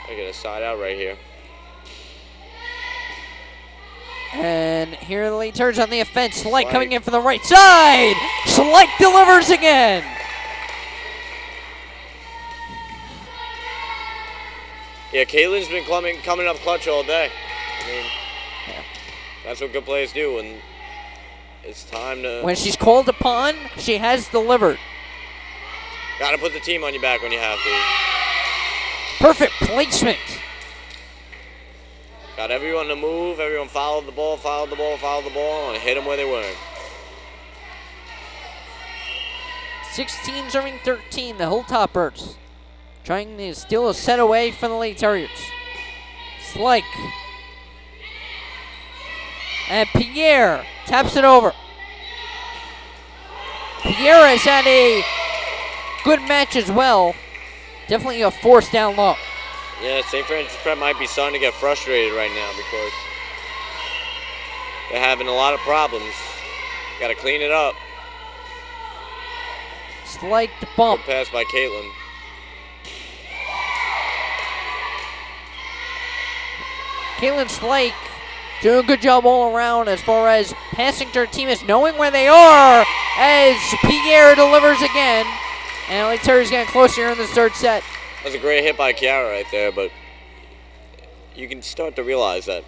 [SPEAKER 2] I get a side out right here.
[SPEAKER 1] And here the lead turns on the offense. Slight coming in from the right side. Slight delivers again.
[SPEAKER 2] Yeah, Caitlin's been coming up clutch all day. I mean, that's what good players do, and it's time to...
[SPEAKER 1] When she's called upon, she has delivered.
[SPEAKER 2] Got to put the team on your back when you have to.
[SPEAKER 1] Perfect placement.
[SPEAKER 2] Got everyone to move, everyone followed the ball, and hit them where they were.
[SPEAKER 1] 16 serving 13, the Hilltoppers trying to steal a set away from the Lady Terriers. Slike. And Pierre taps it over. Pierre has had a good match as well. Definitely a force down low.
[SPEAKER 2] Yeah, St. Francis Prep might be starting to get frustrated right now because they're having a lot of problems. Got to clean it up.
[SPEAKER 1] Slight bump.
[SPEAKER 2] Good pass by Caitlin.
[SPEAKER 1] Caitlin Slake doing a good job all around as far as passing to her teammates, knowing where they are as Pierre delivers again. And Lady Terriers getting closer here in the third set.
[SPEAKER 2] That was a great hit by Chiara right there, but you can start to realize that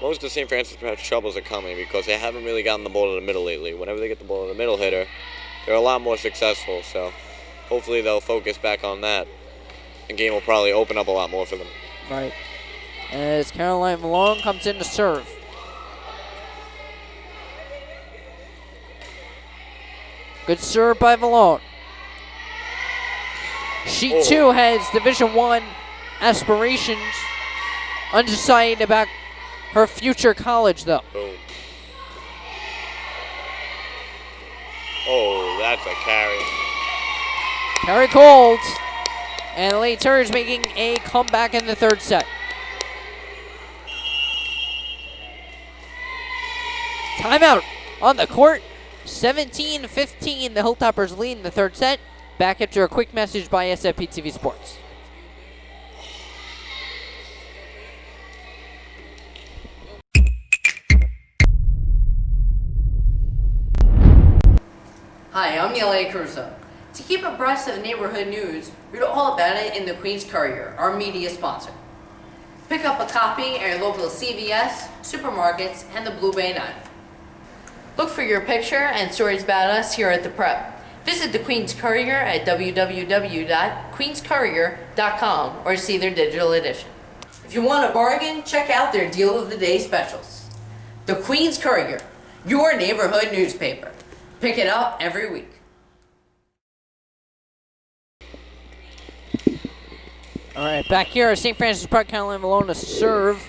[SPEAKER 2] most of St. Francis Prep's troubles are coming because they haven't really gotten the ball to the middle lately. Whenever they get the ball to the middle hitter, they're a lot more successful. So hopefully they'll focus back on that. The game will probably open up a lot more for them.
[SPEAKER 1] Right. As Caroline Malone comes in to serve. Good serve by Malone. She too has Division I aspirations. Undecided about her future college though.
[SPEAKER 2] Boom. Oh, that's a carry.
[SPEAKER 1] Carry called. And the Lady Terriers making a comeback in the third set. Timeout on the court. 17-15, the Hilltoppers lead in the third set. Back after a quick message by SFP TV Sports.
[SPEAKER 5] Hi, I'm Carousso. To keep abreast of the neighborhood news, read all about it in the Queens Courier, our media sponsor. Pick up a copy at your local CVS, supermarkets, and the Blue Bay 9. Look for your picture and stories about us here at the Prep. Visit the Queens Courier at www.queenscourier.com or see their digital edition. If you want a bargain, check out their Deal of the Day specials. The Queens Courier, your neighborhood newspaper. Pick it up every week.
[SPEAKER 1] All right, back here at St. Francis Park, Caroline Malone to serve.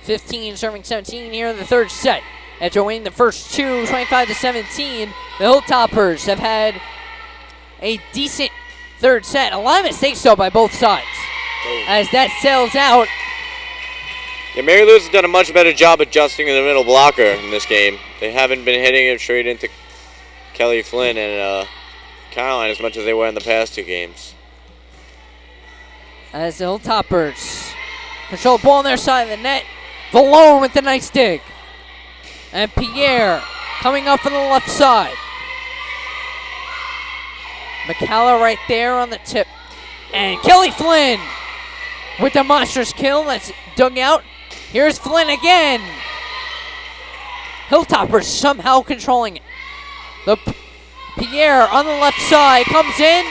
[SPEAKER 1] 15 serving 17 here in the third set. After winning the first two, 25-17, the Hilltoppers have had a decent third set. A lot of mistakes, though, by both sides. As that sails out.
[SPEAKER 2] Yeah, Mary Lou's has done a much better job adjusting in the middle blocker in this game. They haven't been hitting it straight into Kelly Flynn and Caroline as much as they were in the past two games.
[SPEAKER 1] As the Hilltoppers control the ball on their side of the net. Valone with the nice dig. And Pierre coming up from the left side. McCalla right there on the tip. And Kelly Flynn with the monstrous kill. That's dug out. Here's Flynn again. Hilltoppers somehow controlling it. The Pierre on the left side comes in.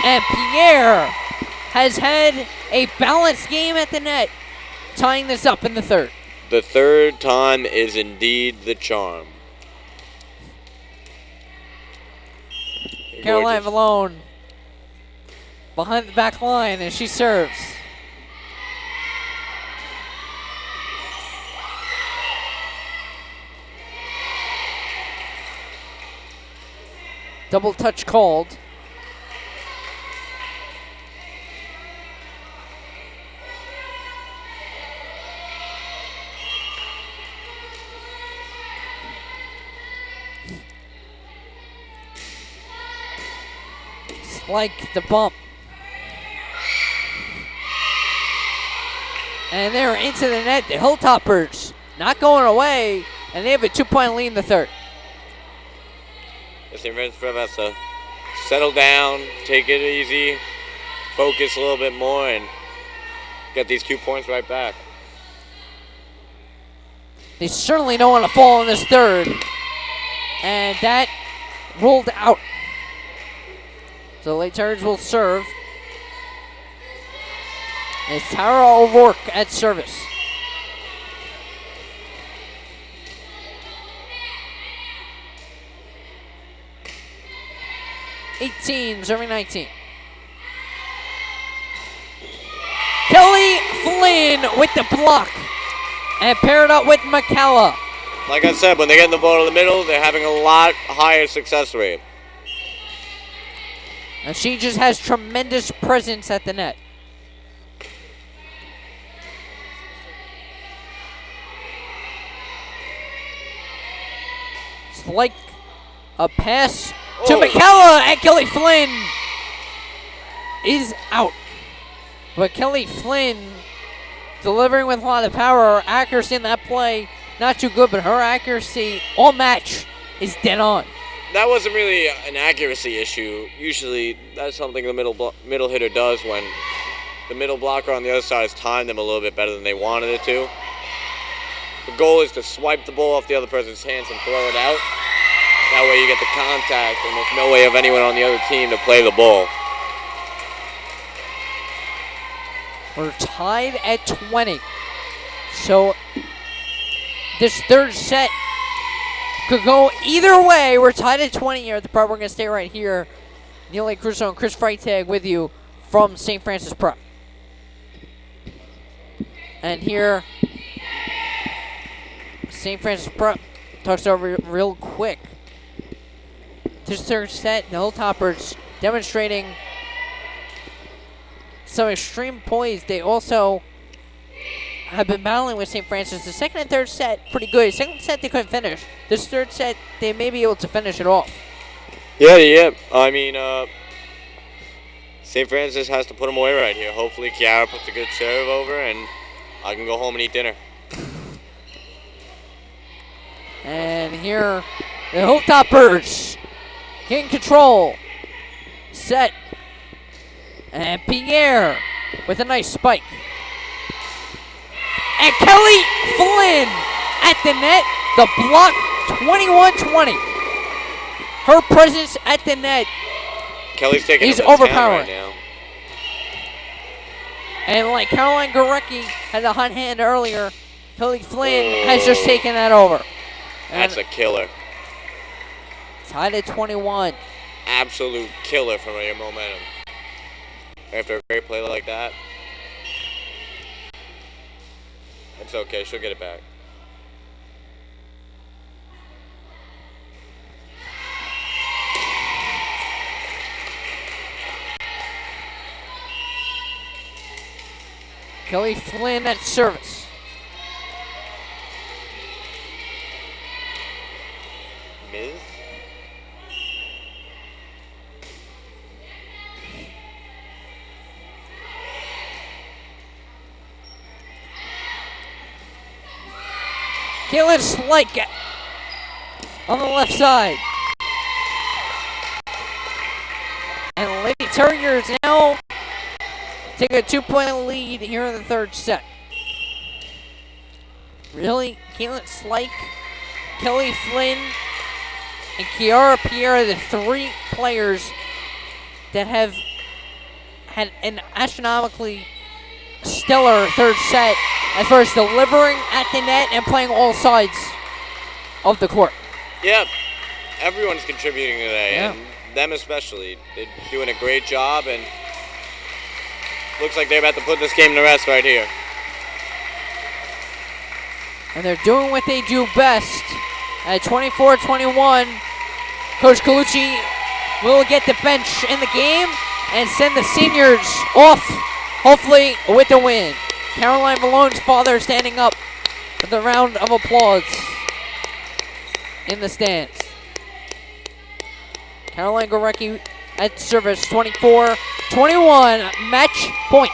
[SPEAKER 1] And Pierre has had a balanced game at the net, tying this up in the third.
[SPEAKER 2] The third time is indeed the charm.
[SPEAKER 1] Caroline Malone behind the back line as she serves. Double touch called. It's like the bump. And they're into the net. The Hilltoppers not going away, and they have a 2-point lead in the third.
[SPEAKER 2] The St. Francis Prep has to settle down, take it easy, focus a little bit more, and get these 2 points right back.
[SPEAKER 1] They certainly don't want to fall in this third. And that ruled out. So Lady Terriers will serve. It's Tara O'Rourke at service. Serving 19. Kelly Flynn with the block. And paired up with McCalla.
[SPEAKER 2] Like I said, when they get in the ball in the middle, they're having a lot higher success rate.
[SPEAKER 1] And she just has tremendous presence at the net. It's like a pass to McCalla, and Kelly Flynn is out. But Kelly Flynn delivering with a lot of power. Her accuracy in that play, not too good, but her accuracy all match is dead on.
[SPEAKER 2] That wasn't really an accuracy issue. Usually that's something the middle hitter does when the middle blocker on the other side has timed them a little bit better than they wanted it to. The goal is to swipe the ball off the other person's hands and throw it out. That way you get the contact and there's no way of anyone on the other team to play the ball.
[SPEAKER 1] We're tied at 20. So this third set could go either way. We're tied at 20 here at the part. We're going to stay right here. Neil A. Carousso and Chris Freitag with you from St. Francis Prep. And here, St. Francis Prep talks over real quick. This third set, the Hilltoppers demonstrating some extreme poise. They also have been battling with St. Francis. The second and third set, pretty good. Second set, they couldn't finish. This third set, they may be able to finish it off.
[SPEAKER 2] Yeah. I mean, St. Francis has to put them away right here. Hopefully, Kiara puts a good serve over, and I can go home and eat dinner.
[SPEAKER 1] And here, the Hilltoppers in control. Set. And Pierre with a nice spike. And Kelly Flynn at the net. The block, 21-20. Her presence at the net
[SPEAKER 2] Kelly's taking
[SPEAKER 1] is
[SPEAKER 2] him to 10
[SPEAKER 1] overpowering.
[SPEAKER 2] right now.
[SPEAKER 1] And like Caroline Gorecki had a hot hand earlier, Kelly Flynn has just taken that over.
[SPEAKER 2] That's a killer.
[SPEAKER 1] Tied at 21.
[SPEAKER 2] Absolute killer from your momentum. After a great play like that, it's okay. She'll get it back.
[SPEAKER 1] Kelly Flynn at service.
[SPEAKER 2] Miz?
[SPEAKER 1] Caitlin Slike on the left side. And Lady Terriers now take a 2-point lead here in the third set. Really, Caitlin Slike, Kelly Flynn, and Kiara Pierre are the three players that have had an astronomically stellar third set as far as delivering at the net and playing all sides of the court.
[SPEAKER 2] Yep. Everyone's contributing today,
[SPEAKER 1] Yeah.
[SPEAKER 2] and them especially. They're doing a great job, and looks like they're about to put this game to rest right here.
[SPEAKER 1] And they're doing what they do best. At 24-21, Coach Colucci will get the bench in the game and send the seniors off, hopefully with a win. Caroline Malone's father standing up with a round of applause in the stands. Caroline Gorecki at service, 24-21, match point.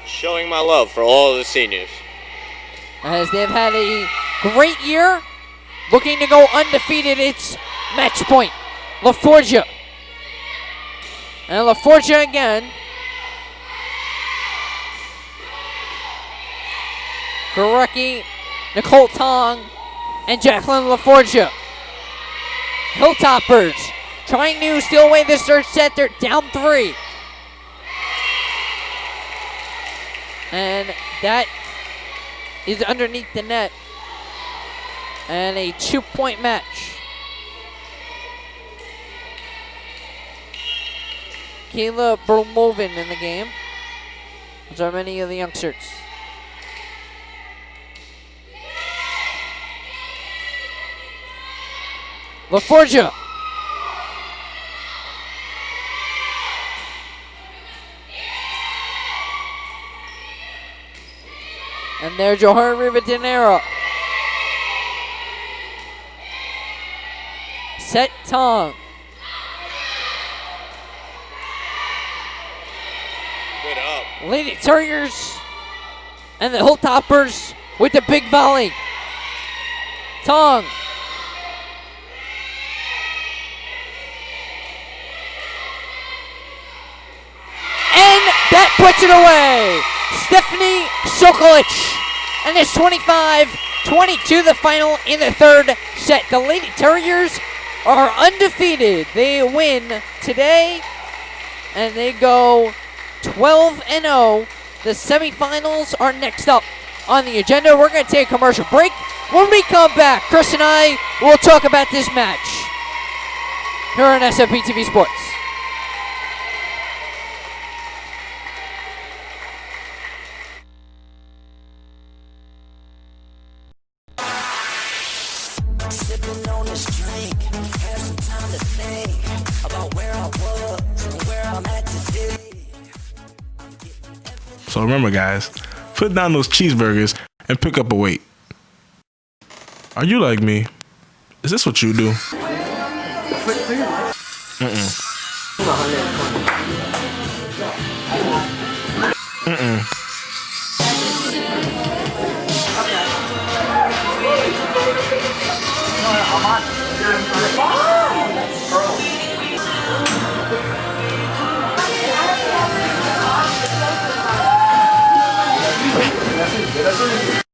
[SPEAKER 2] Showing my love for all of the seniors.
[SPEAKER 1] As they've had a great year, looking to go undefeated, it's match point. LaForgia. And LaForgia again. Gorecki, Nicole Tong, and Jacqueline LaForgia. Hilltoppers trying to steal away this third set. They're down 3. And that is underneath the net. And a 2-point match. Kayla Bermovin in the game. Those are many of the youngsters. LaForgia. And there's Johara Rivadeneira. Set Tong.
[SPEAKER 2] Good up.
[SPEAKER 1] Lady Terriers and the Hilltoppers with the big volley. Tong. And that puts it away. Stephanie Sokolich. And it's 25-22 the final in the third set. The Lady Terriers are undefeated. They win today and they go 12-0. The semifinals are next up on the agenda. We're going to take a commercial break. When we come back, Chris and I will talk about this match here on SFP TV Sports.
[SPEAKER 4] Sipping on this drink, have some time to think about where I was and where I'm at today.
[SPEAKER 6] So remember, guys, put down those cheeseburgers and pick up a weight. Are you like me? Is this what you do?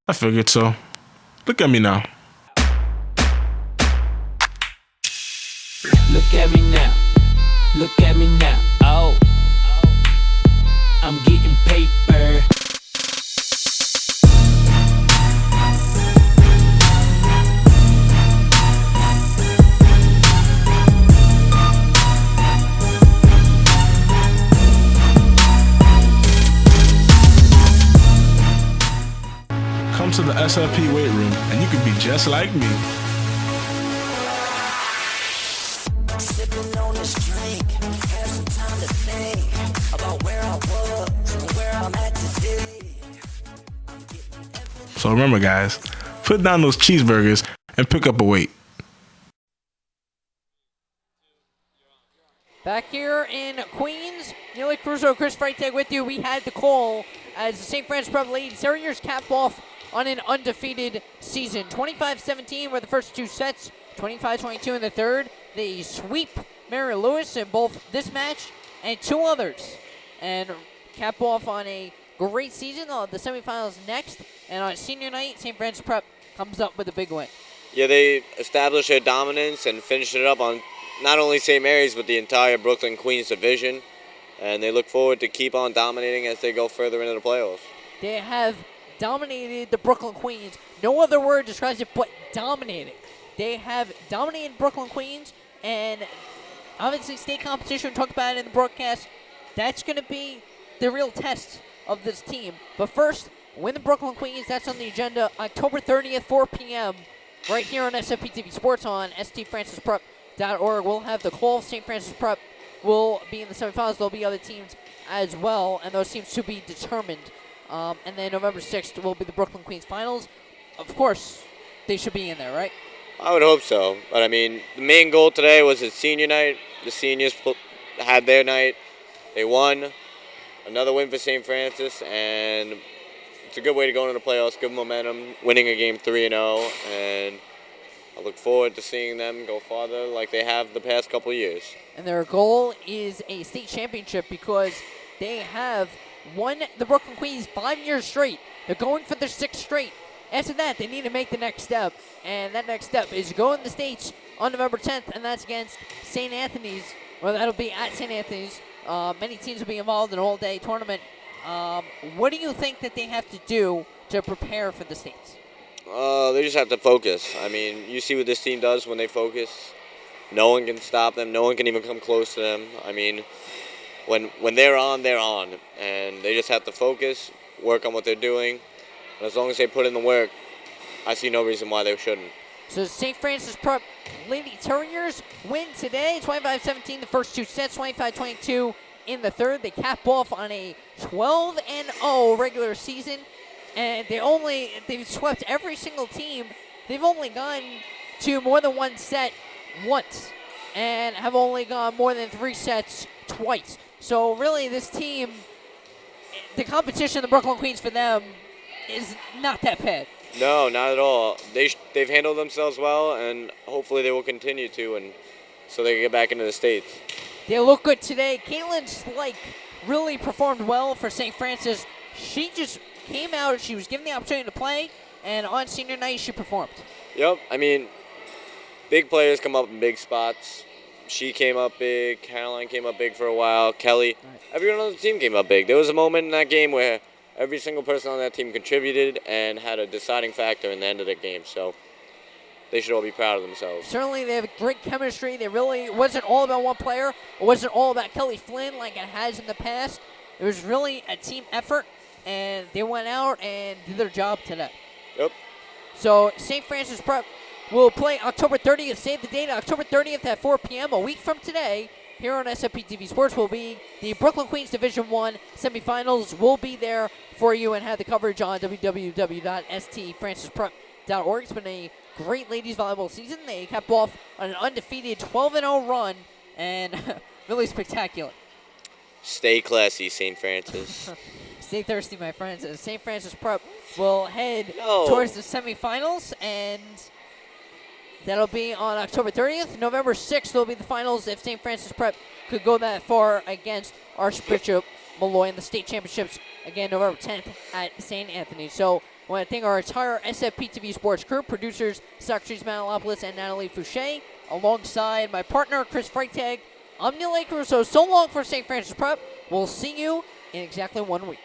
[SPEAKER 6] I figured so. Look at me now.
[SPEAKER 4] Look at me now. Look at me now. Oh, I'm getting paper.
[SPEAKER 6] Come to the SFP weight room and you can be just like me.
[SPEAKER 4] Sipping on this drink, have some time to think about where I was and where I'm at today.
[SPEAKER 6] So remember, guys, put down those cheeseburgers and pick up a weight.
[SPEAKER 1] Back here in Queens, Neely Carousso, Chris Freitag with you. We had the call as the St. Francis Prep Lady Terriers cap off on an undefeated season. 25-17 were the first 2 sets, 25-22 in the third. They sweep Mary Lewis in both this match and 2 others. And cap off on a great season. The semifinals next. And on senior night, St. Francis Prep comes up with a big win.
[SPEAKER 2] Yeah, they established their dominance and finished it up on not only St. Mary's, but the entire Brooklyn-Queens division. And they look forward to keep on dominating as they go further into the playoffs.
[SPEAKER 1] They have dominated the Brooklyn Queens. No other word describes it but dominating. They have dominated Brooklyn Queens, and obviously state competition, we talked about it in the broadcast. That's going to be the real test of this team. But first, win the Brooklyn Queens. That's on the agenda October 30th, 4 p.m. right here on SFP TV Sports on stfrancisprep.org. We'll have the call. St. Francis Prep will be in the semifinals. There'll be other teams as well, and those teams to be determined. And then November 6th will be the Brooklyn Queens finals. Of course, they should be in there, right?
[SPEAKER 2] I would hope so. But, I mean, the main goal today was its senior night. The seniors had their night. They won. Another win for St. Francis, and it's a good way to go into the playoffs, good momentum, winning a game 3-0, and I look forward to seeing them go farther like they have the past couple of years.
[SPEAKER 1] And their goal is a state championship because they have won the Brooklyn Queens 5 years straight. They're going for their 6th straight. After that, they need to make the next step, and that next step is going to the States on November 10th, and that's against St. Anthony's, or that'll be at St. Anthony's. Many teams will be involved in an all-day tournament. What do you think that they have to do to prepare for the States?
[SPEAKER 2] They just have to focus. I mean, you see what this team does when they focus. No one can stop them. No one can even come close to them. I mean, when they're on, and they just have to focus, work on what they're doing. And as long as they put in the work, I see no reason why they shouldn't.
[SPEAKER 1] So St. Francis Prep Lady Terriers win today, 25-17 the first 2 sets, 25-22 in the third. They cap off on a 12-0 regular season, and they've swept every single team. They've only gone to more than one set once, and have only gone more than 3 sets twice. So really, this team, the competition, the Brooklyn Queens for them, is not that bad.
[SPEAKER 2] No, not at all. They've handled themselves well, and hopefully they will continue to, and so they can get back into the States.
[SPEAKER 1] They look good today. Caitlin Slike really performed well for St. Francis. She just came out. She was given the opportunity to play, and on senior night, she performed.
[SPEAKER 2] Yep. I mean, big players come up in big spots. She came up big. Caroline came up big for a while. Kelly. Right. Everyone on the team came up big. There was a moment in that game where every single person on that team contributed and had a deciding factor in the end of the game. So they should all be proud of themselves.
[SPEAKER 1] Certainly, they have great chemistry. They really wasn't all about one player. It wasn't all about Kelly Flynn like it has in the past. It was really a team effort, and they went out and did their job today.
[SPEAKER 2] Yep.
[SPEAKER 1] So St. Francis Prep will play October 30th. Save the date, October 30th at 4 p.m. A week from today. Here on SFP TV Sports will be the Brooklyn Queens Division I semifinals. We'll be there for you and have the coverage on www.stfrancisprep.org. It's been a great ladies volleyball season. They kept off on an undefeated 12-0 run, and really spectacular.
[SPEAKER 2] Stay classy, St. Francis.
[SPEAKER 1] Stay thirsty, my friends. St. Francis Prep will head towards the semifinals, and that'll be on October 30th. November 6th will be the finals if St. Francis Prep could go that far against Archbishop Malloy in the state championships. Again, November 10th at St. Anthony. So I want to thank our entire SFP TV Sports crew, producers Socrates Manalopoulos and Natalie Fouché, alongside my partner, Chris Freitag. I'm Neil A. Carousso. So long for St. Francis Prep. We'll see you in exactly 1 week.